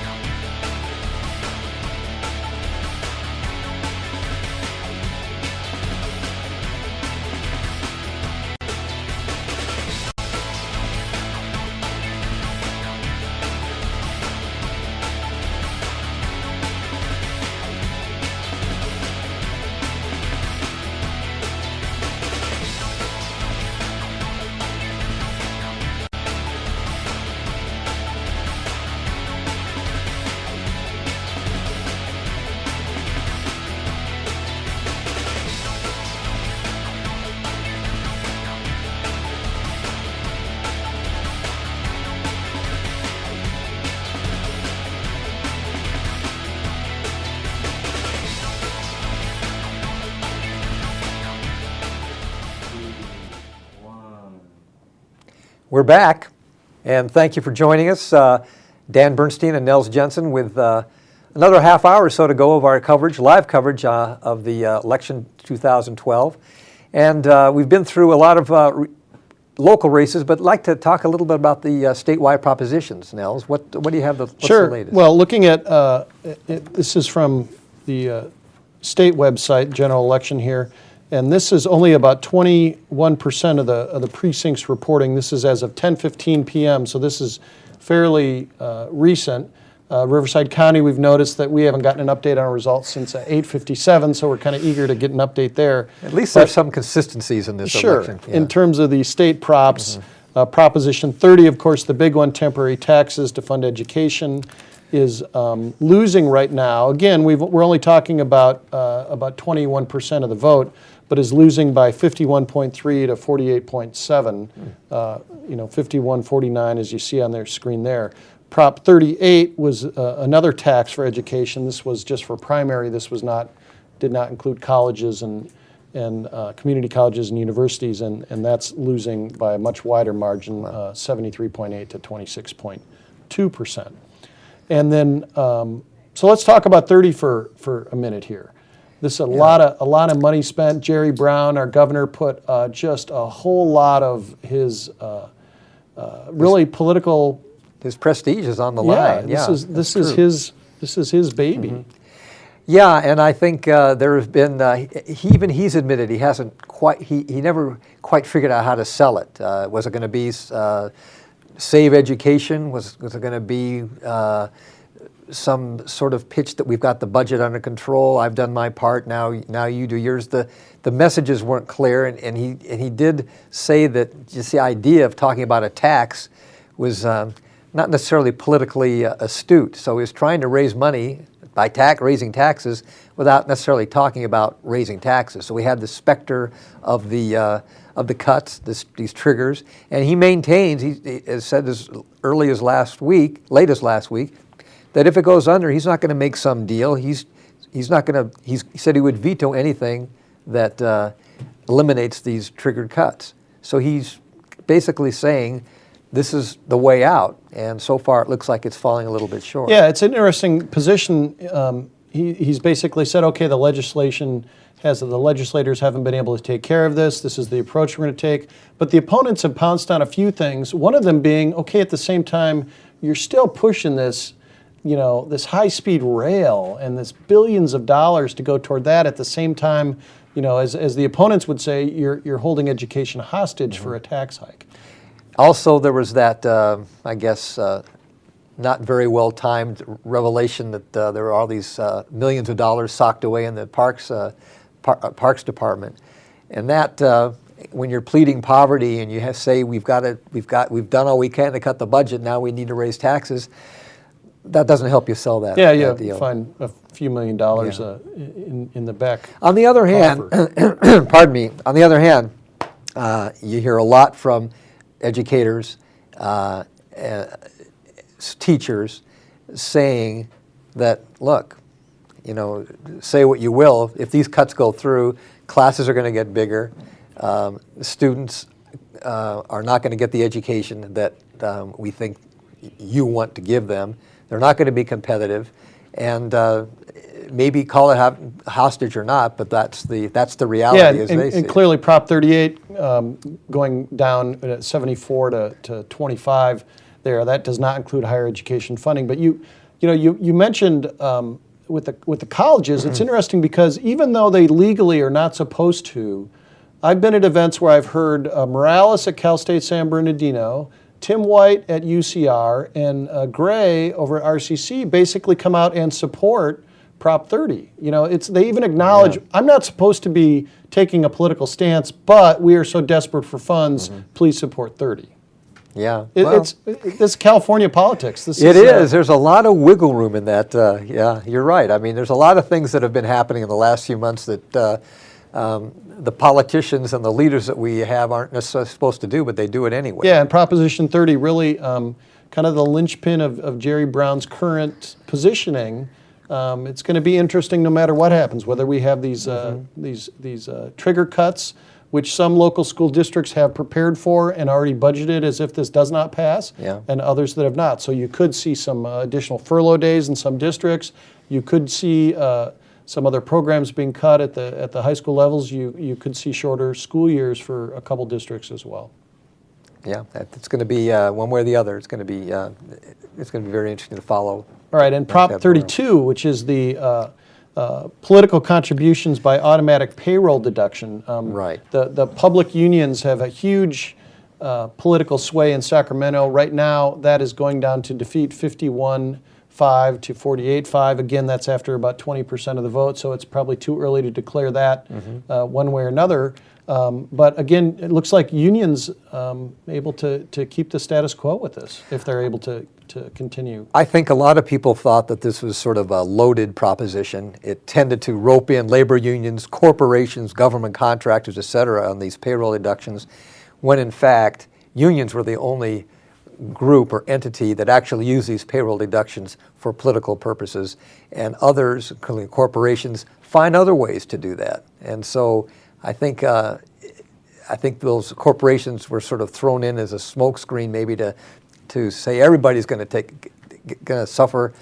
We're back, and thank you for joining us. Dan Bernstein and Nels Jensen with another half hour or so to go of our coverage, live coverage of the election 2012. And we've been through a lot of local races, but I'd like to talk a little bit about the statewide propositions, Nels. What do you have, what's Sure. the latest? Well, looking at, this is from the state website, general election here, and this is only about 21% of the precincts reporting. This is as of 10:15 p.m., so this is fairly recent. Riverside County, we've noticed that we haven't gotten an update on our results since 8:57, so we're kind of eager to get an update there. At least there's some consistencies in this election. Sure. In terms of the state props, Proposition 30, of course, the big one, temporary taxes to fund education, is losing right now. Again, we're only talking about 21% of the vote, but is losing by 51.3 to 48.7. 51.49 as you see on their screen there. Prop 38 was another tax for education. This was just for primary. This was did not include colleges and community colleges and universities, and that's losing by a much wider margin, 73.8 to 26.2%. And then, so let's talk about 30 for a minute here. This is a lot of money spent. Jerry Brown, our governor, put just a whole lot of his really political. His prestige is on the line. This is his baby. Mm-hmm. Yeah, and I think there has been. He's admitted he hasn't quite. He never quite figured out how to sell it. Was it going to be save education? Was it going to be some sort of pitch that we've got the budget under control? I've done my part. Now you do yours. The messages weren't clear, and he did say that just the idea of talking about a tax was not necessarily politically astute. So he was trying to raise money by raising taxes without necessarily talking about raising taxes. So we had the specter of the cuts, these triggers, and he maintains. He has said as latest last week, that if it goes under, he's not going to make some deal. He's not going to. He said he would veto anything that eliminates these triggered cuts. So he's basically saying this is the way out, and so far it looks like it's falling a little bit short. Yeah, it's an interesting position. He's basically said, okay, the legislators haven't been able to take care of this. This is the approach we're going to take. But the opponents have pounced on a few things. One of them being, okay, at the same time, you're still pushing this, this high-speed rail and this billions of dollars to go toward that. At the same time, as the opponents would say, you're holding education hostage for a tax hike. Also, there was that, I guess, not very well-timed revelation that there were all these millions of dollars socked away in the Parks Department, and that when you're pleading poverty and you say we've done all we can to cut the budget, now we need to raise taxes, that doesn't help you sell that. Yeah, deal. Find a few $1 million in the back. On the other hand, pardon me. On the other hand, you hear a lot from educators, teachers, saying that, look, say what you will, if these cuts go through, classes are going to get bigger, students are not going to get the education that we think you want to give them. They're not going to be competitive, and maybe call it hostage or not, but that's the reality. And clearly Prop 38 going down at 74 to 25 there, that does not include higher education funding. But you mentioned with the colleges, it's interesting because even though they legally are not supposed to, I've been at events where I've heard Morales at Cal State San Bernardino, Tim White at UCR, and Gray over at RCC basically come out and support Prop 30. They even acknowledge, I'm not supposed to be taking a political stance, but we are so desperate for funds, please support 30. Yeah. It's California politics. It is. There's a lot of wiggle room in that. Yeah, you're right. I mean, there's a lot of things that have been happening in the last few months that the politicians and the leaders that we have aren't necessarily supposed to do, but they do it anyway. Yeah, and Proposition 30 really kind of the linchpin of Jerry Brown's current positioning. It's going to be interesting no matter what happens, whether we have these trigger cuts, which some local school districts have prepared for and already budgeted as if this does not pass, and others that have not. So you could see some additional furlough days in some districts. You could see some other programs being cut at the high school levels. You could see shorter school years for a couple districts as well. Yeah, it's going to be one way or the other. It's going to be very interesting to follow. All right, and Prop 32, which is the political contributions by automatic payroll deduction. Right. The public unions have a huge political sway in Sacramento. Right now, that is going down to defeat 51-5 to 48-5. Again, that's after about 20% of the vote, so it's probably too early to declare that one way or another. But again, it looks like unions able to keep the status quo with this if they're able to continue. I think a lot of people thought that this was sort of a loaded proposition. It tended to rope in labor unions, corporations, government contractors, et cetera, on these payroll deductions, when in fact unions were the only group or entity that actually used these payroll deductions for political purposes, and others, including corporations, find other ways to do that. And so I think those corporations were sort of thrown in as a smokescreen, maybe to say everybody's going to suffer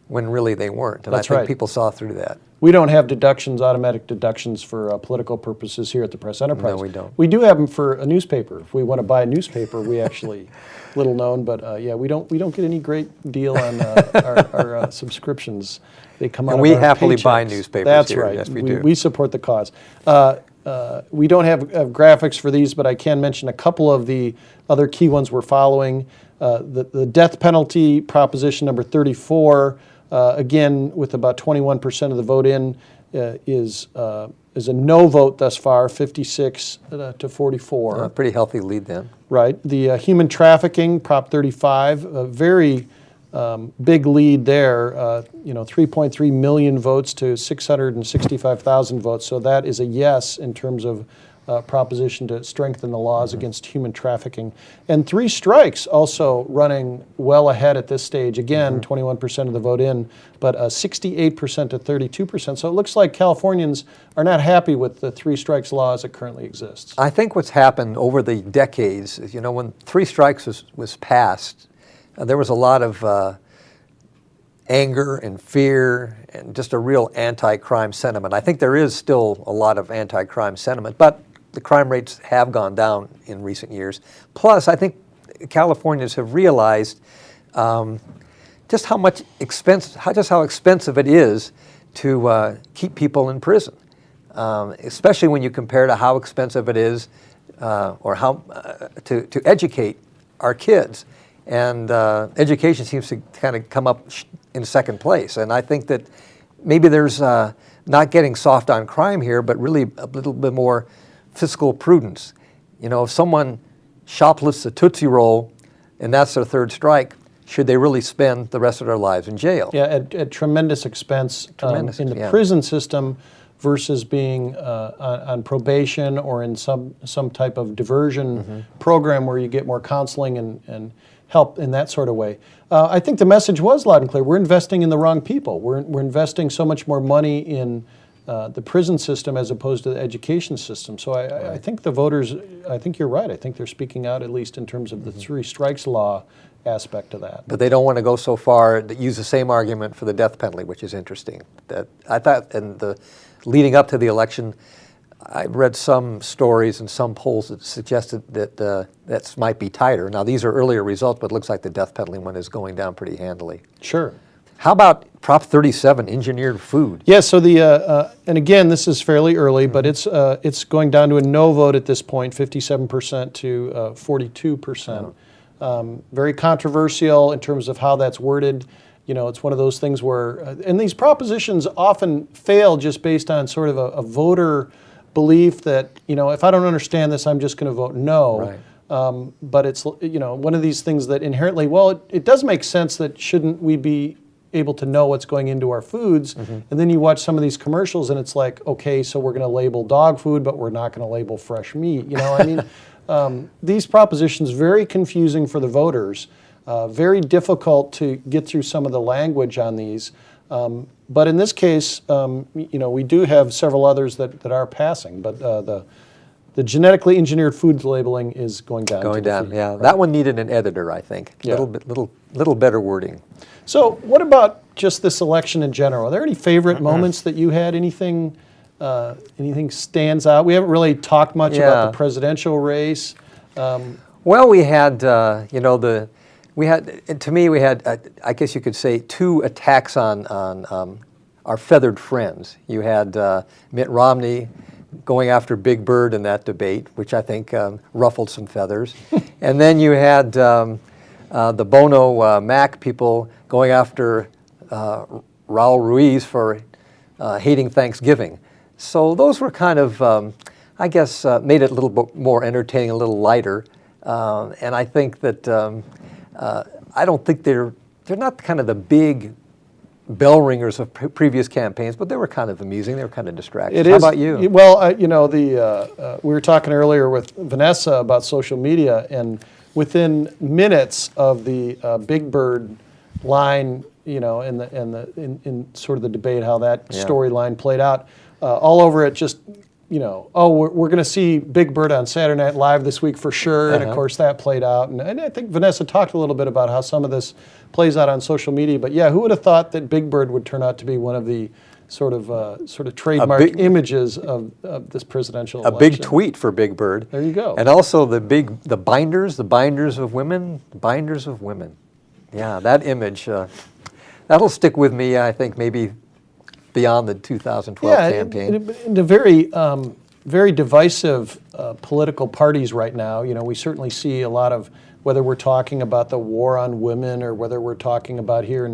when really they weren't. And That's I think right. people saw through that. we don't have deductions, automatic deductions for political purposes here at the Press Enterprise. No, we don't. We do have them for a newspaper. If we want to buy a newspaper, we actually, little known, but yeah, we don't get any great deal on our subscriptions. They come out And of we our happily paychecks. buy newspapers That's here. right. Yes, we do. We support the cause. We don't have graphics for these, but I can mention a couple of the other key ones we're following. The death penalty proposition number 34, again, with about 21% of the vote in, is a no vote thus far, 56 to 44. Pretty healthy lead then. Right. The human trafficking, Prop 35, a very big lead there. 3.3 million votes to 665,000 votes. So that is a yes in terms of proposition to strengthen the laws against human trafficking. And 3 strikes also running well ahead at this stage. Again, 21% of the vote in, but 68% to 32%. So it looks like Californians are not happy with the 3 strikes law as it currently exists. I think what's happened over the decades is, when 3 strikes was passed, there was a lot of anger and fear and just a real anti-crime sentiment. I think there is still a lot of anti-crime sentiment, but the crime rates have gone down in recent years. Plus, I think Californians have realized just how expensive it is to keep people in prison, especially when you compare to how expensive it is or how to educate our kids. And education seems to kind of come up in second place. And I think that maybe there's not getting soft on crime here, but really a little bit more fiscal prudence. If someone shoplifts a Tootsie Roll and that's their 3rd strike, should they really spend the rest of their lives in jail? Yeah, at tremendous expense in the prison system versus being on probation or in some type of diversion program where you get more counseling and help in that sort of way. I think the message was loud and clear. We're investing in the wrong people. We're investing so much more money in the prison system as opposed to the education system. So I think the voters, I think you're right. I think they're speaking out, at least in terms of the 3 strikes law aspect of that. But they don't want to go so far to use the same argument for the death penalty, which is interesting. That I thought, and leading up to the election, I read some stories and some polls that suggested that that might be tighter. Now, these are earlier results, but it looks like the death penalty one is going down pretty handily. Sure. How about Prop 37, engineered food? Yeah, so and again, this is fairly early, but it's going down to a no vote at this point, 57% to 42%. Very controversial in terms of how that's worded. It's one of those things where, and these propositions often fail just based on sort of a voter belief that, if I don't understand this, I'm just going to vote no. Right. But it's, one of these things that inherently, it does make sense that shouldn't we be able to know what's going into our foods, and then you watch some of these commercials and it's like, okay, so we're going to label dog food, but we're not going to label fresh meat. These propositions, very confusing for the voters, very difficult to get through some of the language on these. But in this case, we do have several others that are passing, but the genetically engineered foods labeling is going down. Going down, yeah. Right. That one needed an editor, I think. Yeah. Little better wording. So, what about just this election in general? Are there any favorite moments that you had? Anything stands out? We haven't really talked much about the presidential race. Well, we had, we had, I guess you could say, 2 attacks on our feathered friends. You had Mitt Romney going after Big Bird in that debate, which I think ruffled some feathers. And then you had the Bono Mac people going after Raul Ruiz for hating Thanksgiving. So those were kind of, I guess, made it a little bit more entertaining, a little lighter. And I think that I don't think they're not kind of the big bell ringers of previous campaigns, but they were kind of amusing. They were kind of distracting. How about you? Well, we were talking earlier with Vanessa about social media, and within minutes of the Big Bird line, in sort of the debate, how that storyline played out, all over it just, we're going to see Big Bird on Saturday Night Live this week for sure. And of course that played out. And I think Vanessa talked a little bit about how some of this plays out on social media. But yeah, who would have thought that Big Bird would turn out to be one of the sort of trademark images of this presidential election. Big tweet for Big Bird. There you go. And also the binders of women, Yeah, that image, that'll stick with me, I think, maybe beyond the 2012 campaign. In a very divisive political parties right now, we certainly see a lot of, whether we're talking about the war on women or whether we're talking about here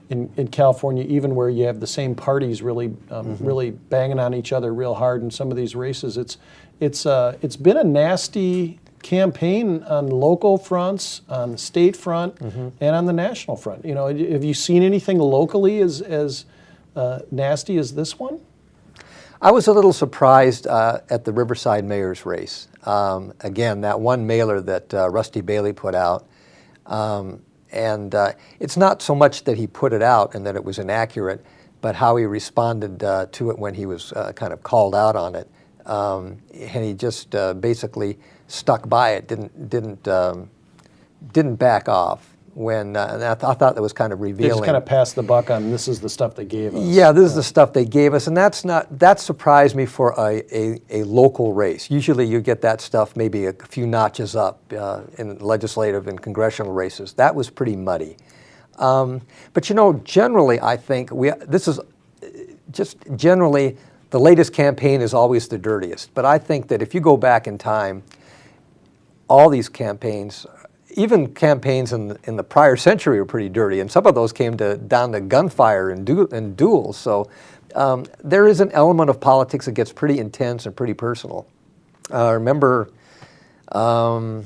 in California, even where you have the same parties really really banging on each other real hard in some of these races. It's been a nasty campaign on local fronts, on the state front, and on the national front. Have you seen anything locally as nasty as this one? I was a little surprised at the Riverside mayor's race. Again, that one mailer that Rusty Bailey put out. And it's not so much that he put it out and that it was inaccurate, but how he responded to it when he was kind of called out on it. And he just basically stuck by it, didn't back off. And I thought that was kind of revealing. They just kind of passed the buck on, this is the stuff they gave us. Yeah, this is the stuff they gave us, and that surprised me for a local race. Usually you get that stuff maybe a few notches up in legislative and congressional races. That was pretty muddy. But generally I think this is just generally the latest campaign is always the dirtiest. But I think that if you go back in time, all these campaigns, even campaigns in the prior century were pretty dirty, and some of those came down to gunfire and duels. So there is an element of politics that gets pretty intense and pretty personal. Remember, I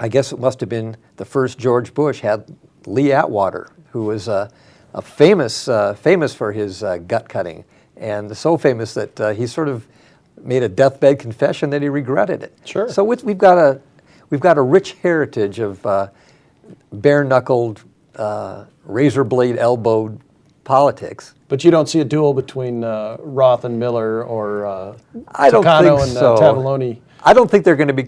guess it must have been the first George Bush had Lee Atwater, who was famous for his gut cutting, and so famous that he sort of made a deathbed confession that he regretted it. Sure. So we've got a rich heritage of bare-knuckled, razor-blade-elbowed politics. But you don't see a duel between Roth and Miller or I don't Tucano think and so. Tavallone. I don't think they're going to be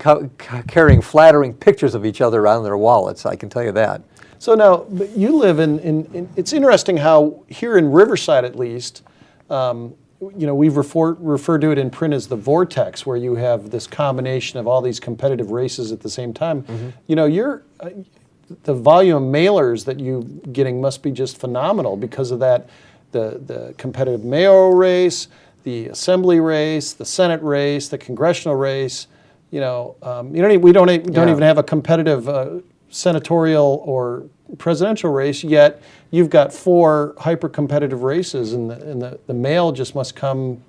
carrying flattering pictures of each other around their wallets, I can tell you that. So now, you live in it's interesting how here in Riverside at least, we've referred to it in print as the vortex, where you have this combination of all these competitive races at the same time. The volume of mailers that you're getting must be just phenomenal because of that, the competitive mayoral race, the assembly race, the Senate race, the congressional race. We don't even have a competitive senatorial or presidential race yet. You've got 4 hyper-competitive races, and the mail just must come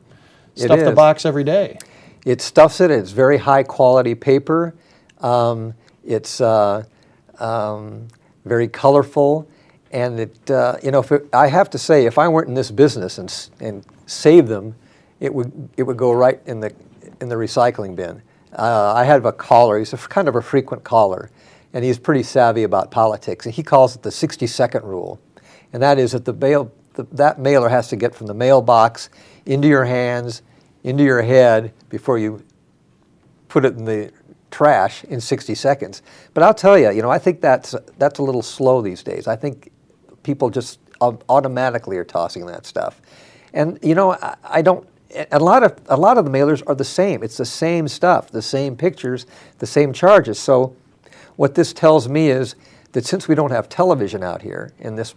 stuff the box every day. It stuffs it. It's very high-quality paper. It's very colorful, and I have to say, if I weren't in this business and saved them, it would go right in the recycling bin. I have a caller. He's kind of a frequent caller, and he's pretty savvy about politics, and he calls it the 60-second rule. And that is that that mailer has to get from the mailbox into your hands, into your head, before you put it in the trash in 60 seconds. But I'll tell you, I think that's a little slow these days. I think people just automatically are tossing that stuff. And I don't. A lot of the mailers are the same. It's the same stuff, the same pictures, the same charges. So what this tells me is that since we don't have television out here in this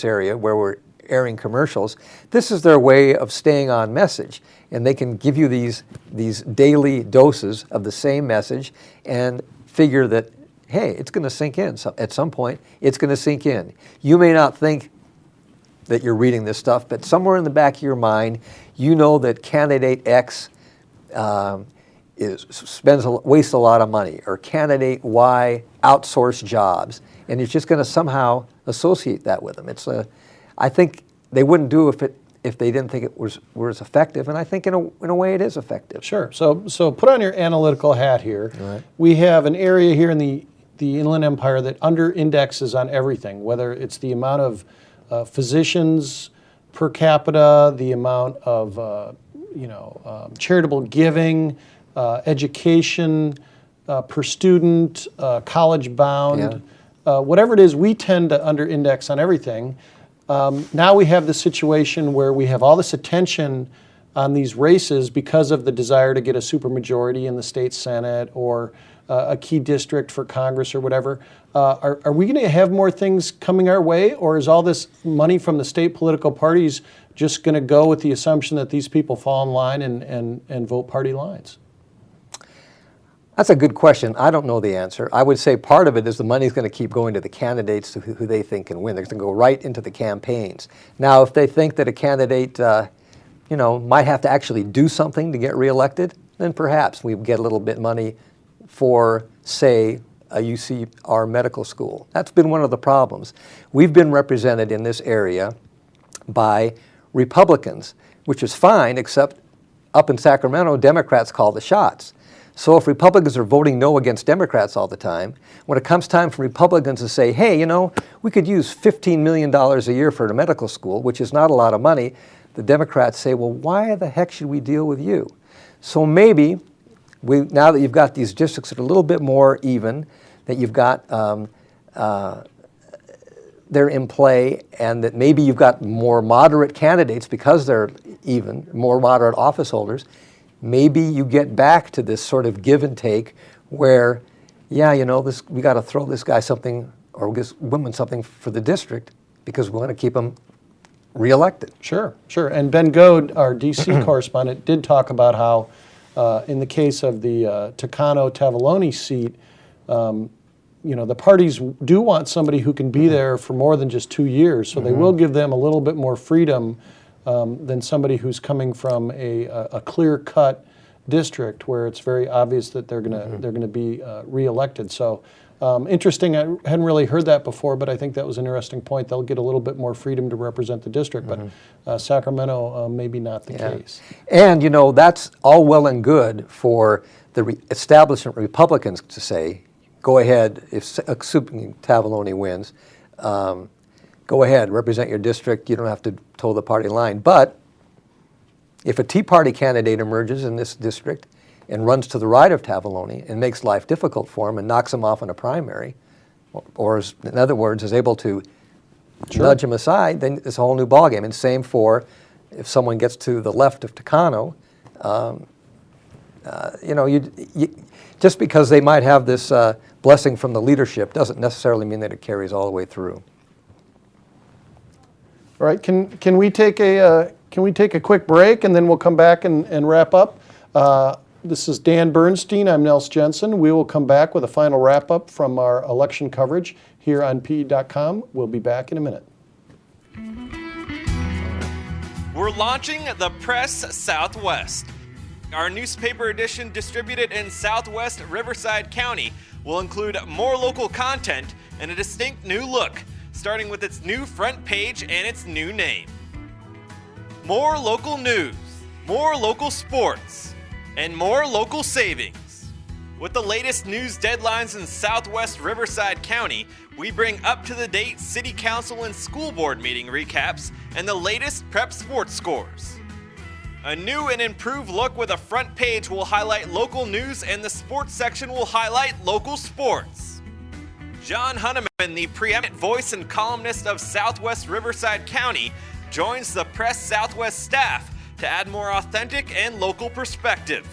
area where we're airing commercials, this is their way of staying on message, and they can give you these daily doses of the same message and figure that, hey, it's going to sink in. So at some point, it's going to sink in. You may not think that you're reading this stuff, but somewhere in the back of your mind, you know that candidate X wastes a lot of money, or candidate Y outsource jobs, and it's just going to somehow associate that with them. I think they wouldn't do it if they didn't think it was effective, and I think in a way it is effective. Sure. So put on your analytical hat here. Right. We have an area here in the Inland Empire that under-indexes on everything, whether it's the amount of physicians per capita, the amount of charitable giving, education per student, college bound, whatever it is, we tend to under-index on everything. Now we have the situation where we have all this attention on these races because of the desire to get a supermajority in the state Senate or a key district for Congress or whatever. Are we going to have more things coming our way, or is all this money from the state political parties just going to go with the assumption that these people fall in line and vote party lines? That's a good question. I don't know the answer. I would say part of it is the money's going to keep going to the candidates who they think can win. They're going to go right into the campaigns. Now, if they think that a candidate, might have to actually do something to get reelected, then perhaps we get a little bit money for, say, a UCR medical school. That's been one of the problems. We've been represented in this area by Republicans, which is fine, except up in Sacramento, Democrats call the shots. So if Republicans are voting no against Democrats all the time, when it comes time for Republicans to say, hey, we could use $15 million a year for a medical school, which is not a lot of money, the Democrats say, well, why the heck should we deal with you? So maybe, now that you've got these districts that are a little bit more even, that you've got, they're in play, and that maybe you've got more moderate candidates because they're even, more moderate office holders, maybe you get back to this sort of give and take where, we got to throw this guy something or this woman something for the district because we want to keep them reelected. Sure. And Ben Goad, our D.C. correspondent, did talk about how in the case of the Takano-Tavoloni seat, the parties do want somebody who can be there for more than just 2 years, so they will give them a little bit more freedom than somebody who's coming from a clear-cut district where it's very obvious that they're gonna be reelected. So interesting. I hadn't really heard that before, but I think that was an interesting point. They'll get a little bit more freedom to represent the district, but Sacramento maybe not the case. And that's all well and good for the establishment Republicans to say, go ahead if assuming Tavoloni wins. Go ahead, represent your district. You don't have to toe the party line. But if a Tea Party candidate emerges in this district and runs to the right of Tavoloni and makes life difficult for him and knocks him off in a primary, or in other words, is able to nudge him aside, then it's a whole new ballgame. And same for if someone gets to the left of Takano, just because they might have this blessing from the leadership doesn't necessarily mean that it carries all the way through. All right, can we take a quick break and then we'll come back and wrap up? This is Dan Bernstein. I'm Nels Jensen. We will come back with a final wrap up from our election coverage here on PE.com. We'll be back in a minute. We're launching the Press Southwest. Our newspaper edition distributed in Southwest Riverside County will include more local content and a distinct new look, starting with its new front page and its new name. More local news, more local sports, and more local savings. With the latest news deadlines in Southwest Riverside County, we bring up-to-the-date City Council and School Board meeting recaps and the latest prep sports scores. A new and improved look with a front page will highlight local news and the sports section will highlight local sports. John Hunneman, the preeminent voice and columnist of Southwest Riverside County, joins the Press Southwest staff to add more authentic and local perspective.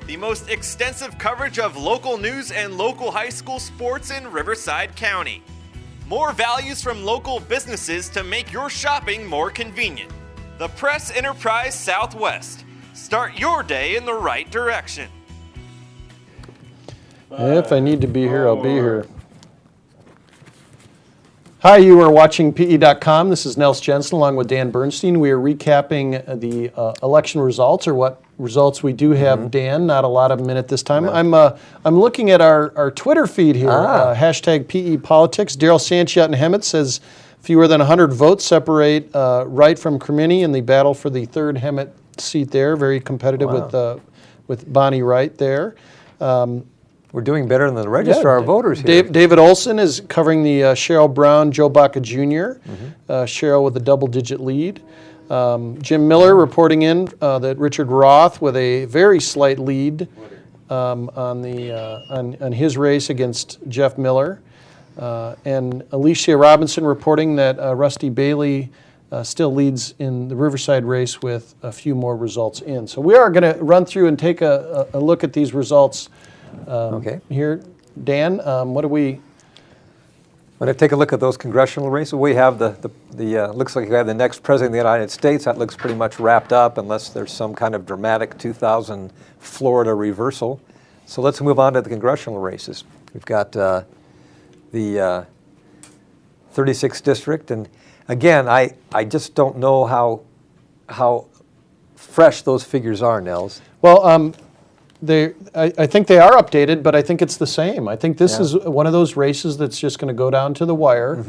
The most extensive coverage of local news and local high school sports in Riverside County. More values from local businesses to make your shopping more convenient. The Press Enterprise Southwest. Start your day in the right direction. If I need to be here, I'll be here. Hi, you are watching PE.com. This is Nels Jensen along with Dan Bernstein. We are recapping the election results, or what results we do have, Dan. Not a lot of them in it this time. No. I'm looking at our Twitter feed here, hashtag PE Politics. Daryl Sanchiat and Hemet says fewer than 100 votes separate Wright from Cremini in the battle for the third Hemet seat there. Very competitive with Bonnie Wright there. We're doing better than the registrar of voters here. David Olson is covering the Cheryl Brown, Joe Baca Jr., Cheryl with a double-digit lead. Jim Miller reporting in that Richard Roth with a very slight lead on his race against Jeff Miller. And Alicia Robinson reporting that Rusty Bailey still leads in the Riverside race with a few more results in. So we are going to run through and take a look at these results here. Dan, what do we... When I take a look at those congressional races, we have looks like we have the next president of the United States. That looks pretty much wrapped up unless there's some kind of dramatic 2000 Florida reversal. So let's move on to the congressional races. We've got the 36th district, and again, I just don't know how fresh those figures are, Nels. Well, I think they are updated, but I think it's the same. I think this is one of those races that's just going to go down to the wire.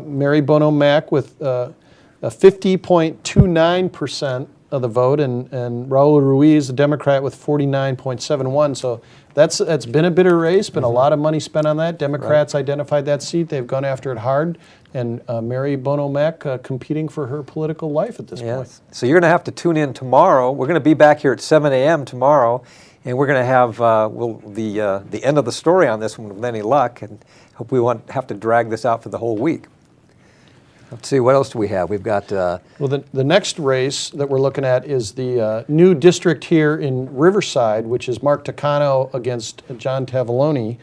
Mary Bono Mac with 50.29% of the vote, and Raul Ruiz, the Democrat, with 49.71%. So that's been a bitter race, been a lot of money spent on that. Democrats identified that seat. They've gone after it hard. And Mary Bono Mac competing for her political life at this point. So you're going to have to tune in tomorrow. We're going to be back here at 7 a.m. tomorrow. And we're going to have the end of the story on this one with any luck, and hope we won't have to drag this out for the whole week. Let's see, what else do we have? We've got... well, the next race that we're looking at is the new district here in Riverside, which is Mark Takano against John Tavallone.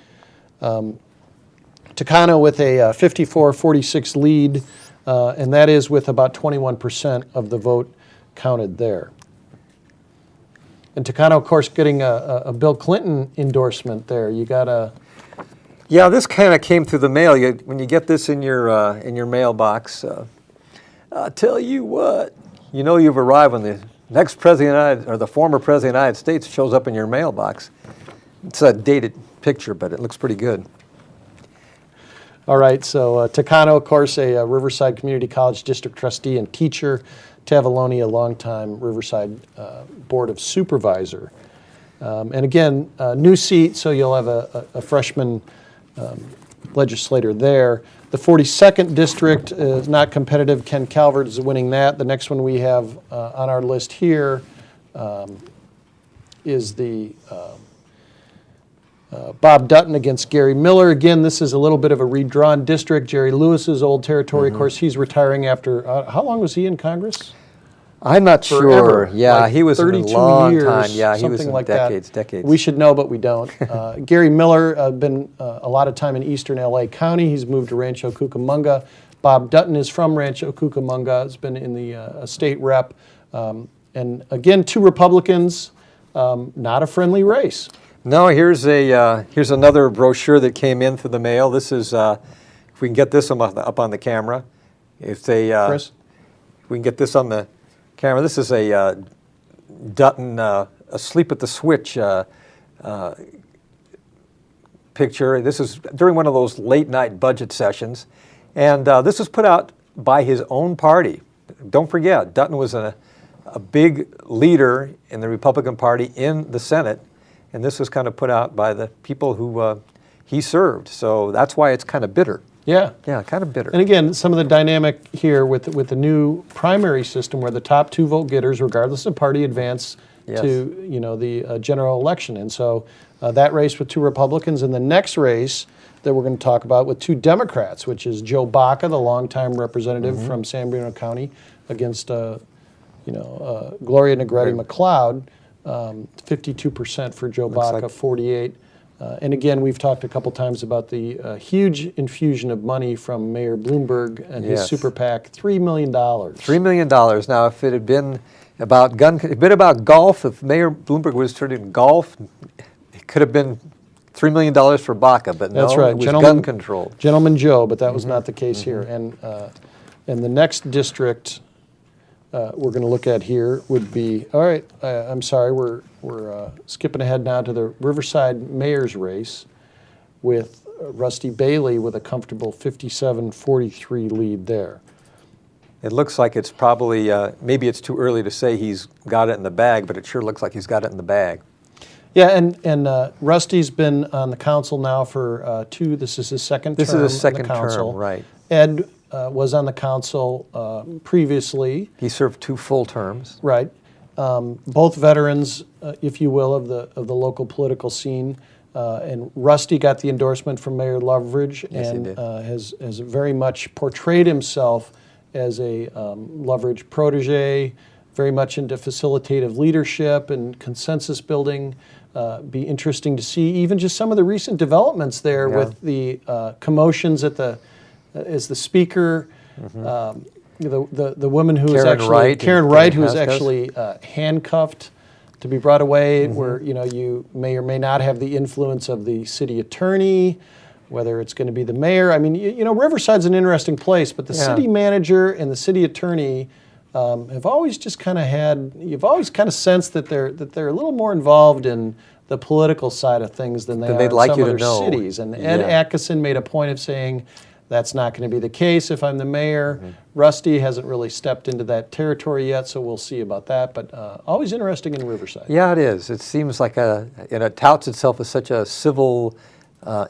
Takano with a 54-46 lead, and that is with about 21% of the vote counted there. And Takano, of course, getting a Bill Clinton endorsement there. You got a... Yeah, this kind of came through the mail. When you get this in your mailbox, I'll tell you what, you know you've arrived when the next president or the former president of the United States shows up in your mailbox. It's a dated picture, but it looks pretty good. All right, so Takano, of course, a Riverside Community College district trustee and teacher. Tavallone, a longtime Riverside Board of Supervisor. And again, new seat, so you'll have a freshman legislator there. The 42nd district is not competitive. Ken Calvert is winning that. The next one we have on our list here is the Bob Dutton against Gary Miller. Again, this is a little bit of a redrawn district. Jerry Lewis's old territory. Of course, he's retiring after, how long was he in Congress? I'm not Forever. sure. Yeah, like he was in a 32 long years, time. Yeah, he was in like decades. We should know, but we don't. Gary Miller, been a lot of time in eastern LA County. He's moved to Rancho Cucamonga. Bob Dutton is from Rancho Cucamonga. Has been in the state rep. And again, two Republicans, not a friendly race. No, here's another brochure that came in through the mail. This is, if we can get this up on the camera. If Chris? we can get this on the camera. This is a Dutton asleep at the switch picture. This is during one of those late night budget sessions. And this was put out by his own party. Don't forget, Dutton was a big leader in the Republican Party in the Senate. And this was kind of put out by the people who he served. So that's why it's kind of bitter. Yeah. Yeah, kind of bitter. And again, some of the dynamic here with the new primary system where the top two vote getters, regardless of party, advance to the general election. And so that race with two Republicans, and the next race that we're going to talk about with two Democrats, which is Joe Baca, the longtime representative from San Bernardino County, against Gloria Negrete McLeod. 52% for Joe Baca, 48%. And again, we've talked a couple times about the huge infusion of money from Mayor Bloomberg and his super PAC, $3 million. $3 million. Now, if it had been about golf, if Mayor Bloomberg was turning golf, it could have been $3 million for Baca, but no, that's right. It was gun control. Gentleman Joe, but that was not the case here. And the next district we're going to look at here would be, all right, I'm sorry, we're skipping ahead now to the Riverside mayor's race with Rusty Bailey with a comfortable 57-43 lead there. It looks like it's probably, maybe it's too early to say he's got it in the bag, but it sure looks like he's got it in the bag. Yeah, and Rusty's been on the council now for this is his second term. This is his second term, right. Ed was on the council previously. He served 2 full terms. Right. Both veterans, if you will, of the local political scene. And Rusty got the endorsement from Mayor Loveridge, Yes, he and did. has very much portrayed himself as a Loveridge protege, very much into facilitative leadership and consensus building. Be interesting to see even just some of the recent developments there with the commotions at as the speaker. The woman who is actually Karen Wright, who is actually handcuffed to be brought away, where you may or may not have the influence of the city attorney, whether it's going to be the mayor. I mean, Riverside's an interesting place, but the city manager and the city attorney have always just kind of you've always kind of sensed that they're a little more involved in the political side of things than they are in some other cities. And Ed Atkinson made a point of saying, that's not going to be the case if I'm the mayor. Rusty hasn't really stepped into that territory yet, so we'll see about that. But always interesting in Riverside. Yeah, it is. It seems like it touts itself as such a civil,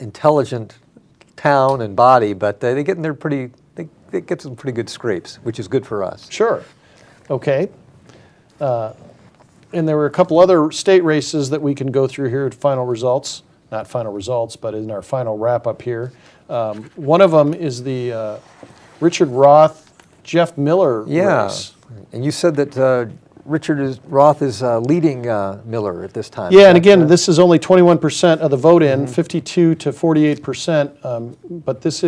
intelligent town and body, but they get in there they get some pretty good scrapes, which is good for us. Sure. Okay. And there were a couple other state races that we can go through here at final results. Not final results, but in our final wrap-up here. One of them is the Richard Roth, Jeff Miller race. And you said that Richard Roth is leading Miller at this time. Yeah, and again, this is only 21% of the vote-in, 52 to 48%. But this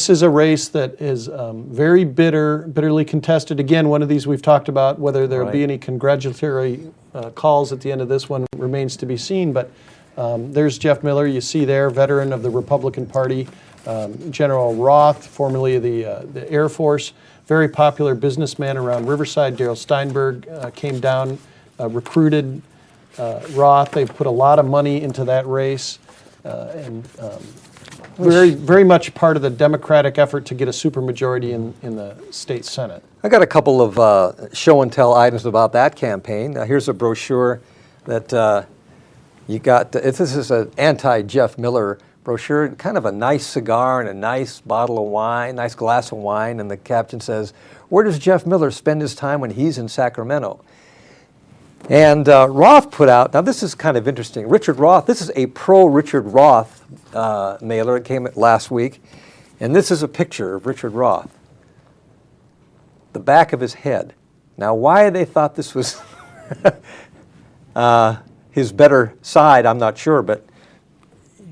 is a race that is very bitterly contested. Again, one of these we've talked about. Whether there will be any congratulatory calls at the end of this one remains to be seen. But there's Jeff Miller, you see there, veteran of the Republican Party. General Roth, formerly of the Air Force, very popular businessman around Riverside. Darrell Steinberg came down, recruited Roth. They put a lot of money into that race, and very much part of the Democratic effort to get a supermajority in the state Senate. I got a couple of show and tell items about that campaign. Here's a brochure that you got. This is an anti-Jeff Miller brochure, kind of a nice cigar and a nice bottle of wine, nice glass of wine, and the caption says, "Where does Jeff Miller spend his time when he's in Sacramento?" And Roth put out, now this is kind of interesting, Richard Roth, this is a pro-Richard Roth mailer. It came last week, and this is a picture of Richard Roth, the back of his head. Now why they thought this was his better side, I'm not sure, but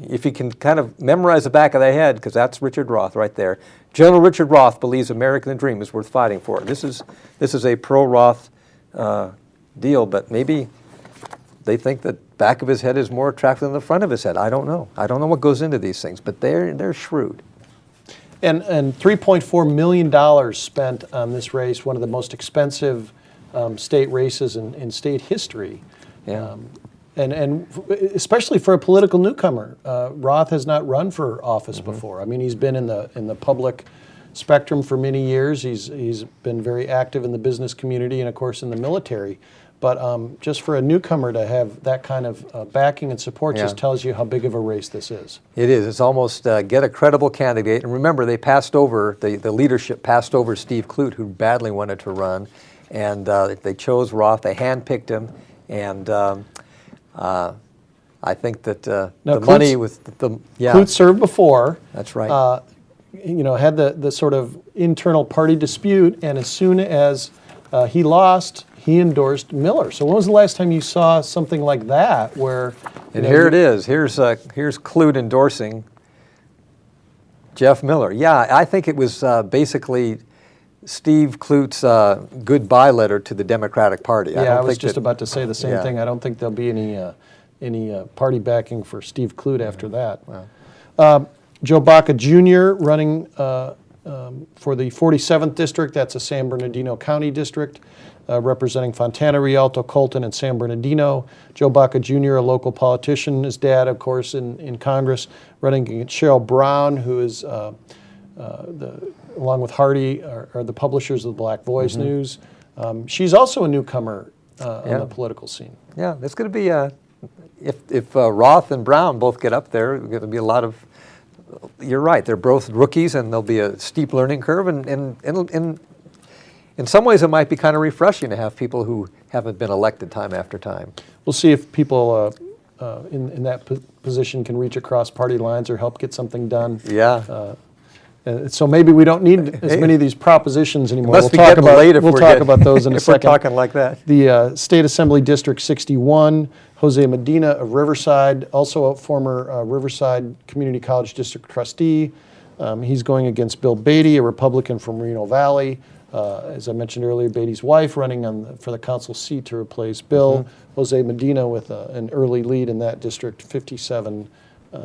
if you can kind of memorize the back of the head, because that's Richard Roth right there. General Richard Roth believes American dream is worth fighting for. This is a pro-Roth deal, but maybe they think that back of his head is more attractive than the front of his head. I don't know. I don't know what goes into these things, but they're shrewd. And $3.4 million spent on this race, one of the most expensive state races in state history. Yeah. And especially for a political newcomer, Roth has not run for office before. I mean, he's been in the public spectrum for many years. He's been very active in the business community and, of course, in the military. But just for a newcomer to have that kind of backing and support just tells you how big of a race this is. It is. It's almost get a credible candidate. And remember, they passed over, the leadership passed over Steve Clute, who badly wanted to run. And they chose Roth. They handpicked him. And I think that the money with Clute served before. That's right. Had the sort of internal party dispute, and as soon as he lost, he endorsed Miller. So when was the last time you saw something like that where... And here it is. Here's Clute endorsing Jeff Miller. Yeah, I think it was basically Steve Clute's goodbye letter to the Democratic Party. Yeah, I was just about to say the same thing. I don't think there'll be any party backing for Steve Clute after that. Wow. Joe Baca Jr. running for the 47th district. That's a San Bernardino County district, representing Fontana, Rialto, Colton, and San Bernardino. Joe Baca Jr., a local politician, his dad, of course, in Congress, running against Cheryl Brown, who is along with Hardy, are the publishers of the Black Voice News. She's also a newcomer on the political scene. Yeah, it's going to be if Roth and Brown both get up there, there's going to be a lot of. You're right. They're both rookies, and there'll be a steep learning curve. And in some ways, it might be kind of refreshing to have people who haven't been elected time after time. We'll see if people in that position can reach across party lines or help get something done. Yeah. So maybe we don't need as many of these propositions anymore. Must be getting late if we'll we're talk getting- about those in a if we're second. talking like that. The State Assembly District 61, Jose Medina of Riverside, also a former Riverside Community College District trustee. He's going against Bill Beatty, a Republican from Reno Valley. As I mentioned earlier, Beatty's wife running for the council seat to replace Bill. Jose Medina with an early lead in that district, 57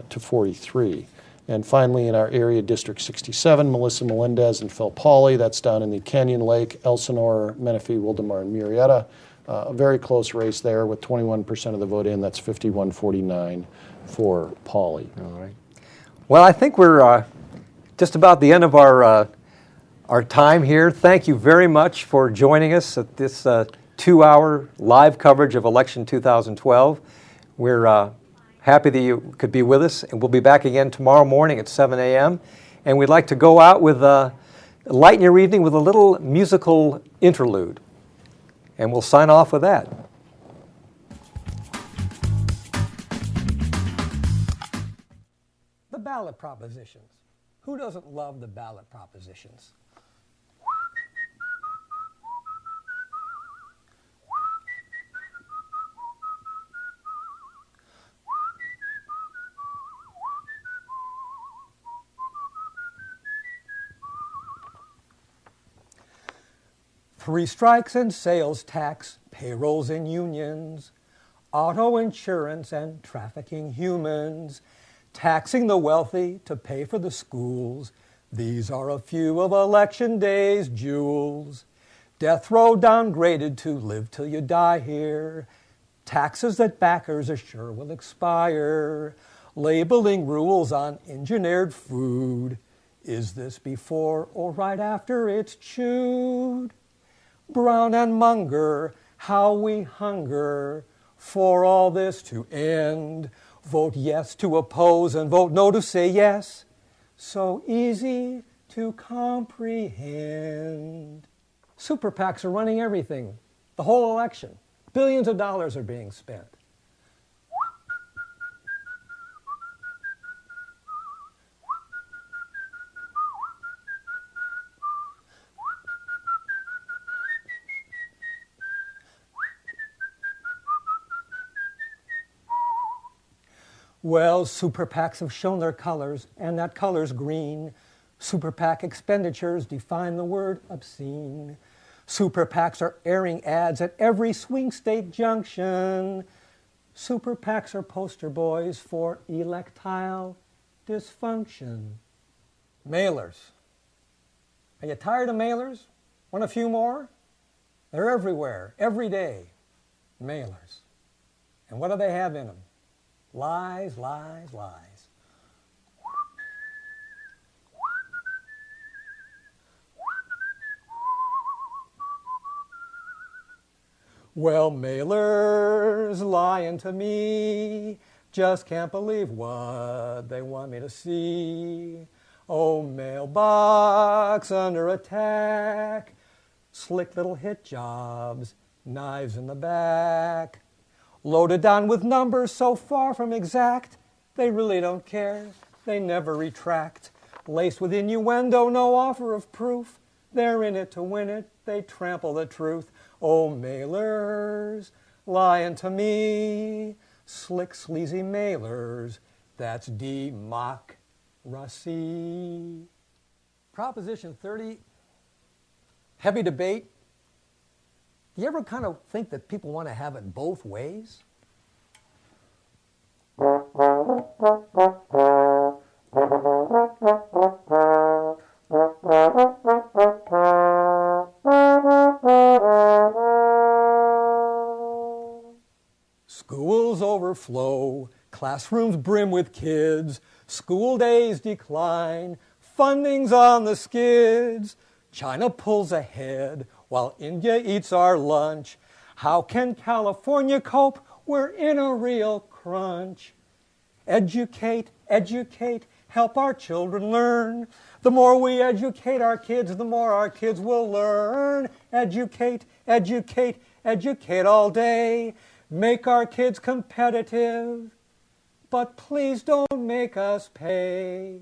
to 43. And finally, in our area, District 67, Melissa Melendez and Phil Pauley. That's down in the Canyon Lake, Elsinore, Menifee, Wildemar, and Murrieta. A very close race there with 21% of the vote in. That's 51-49 for Pauley. All right. Well, I think we're just about the end of our time here. Thank you very much for joining us at this 2-hour live coverage of election 2012. We're happy that you could be with us, and we'll be back again tomorrow morning at 7 a.m. And we'd like to go out with lighten your evening with a little musical interlude. And we'll sign off with that. The ballot propositions. Who doesn't love the ballot propositions? Three strikes and sales tax, payrolls and unions, auto insurance and trafficking humans, taxing the wealthy to pay for the schools. These are a few of election day's jewels. Death row downgraded to live till you die here. Taxes that backers are sure will expire. Labeling rules on engineered food. Is this before or right after it's chewed? Brown and Munger, how we hunger for all this to end. Vote yes to oppose and vote no to say yes. So easy to comprehend. Super PACs are running everything, the whole election. Billions of dollars are being spent. Well, super PACs have shown their colors, and that color's green. Super PAC expenditures define the word obscene. Super PACs are airing ads at every swing state junction. Super PACs are poster boys for electile dysfunction. Mailers. Are you tired of mailers? Want a few more? They're everywhere, every day. Mailers. And what do they have in them? Lies, lies, lies. Well, mailers lying to me, just can't believe what they want me to see. Oh, mailbox under attack, slick little hit jobs, knives in the back. Loaded down with numbers so far from exact, they really don't care, they never retract. Laced with innuendo, no offer of proof. They're in it to win it, they trample the truth. Oh, mailers, lying to me, slick, sleazy mailers, that's democracy. Proposition 30, heavy debate. Do you ever kind of think that people want to have it both ways? Schools overflow, classrooms brim with kids, school days decline, funding's on the skids. China pulls ahead while India eats our lunch. How can California cope? We're in a real crunch. Educate, educate, help our children learn. The more we educate our kids, the more our kids will learn. Educate, educate, educate all day. Make our kids competitive, but please don't make us pay.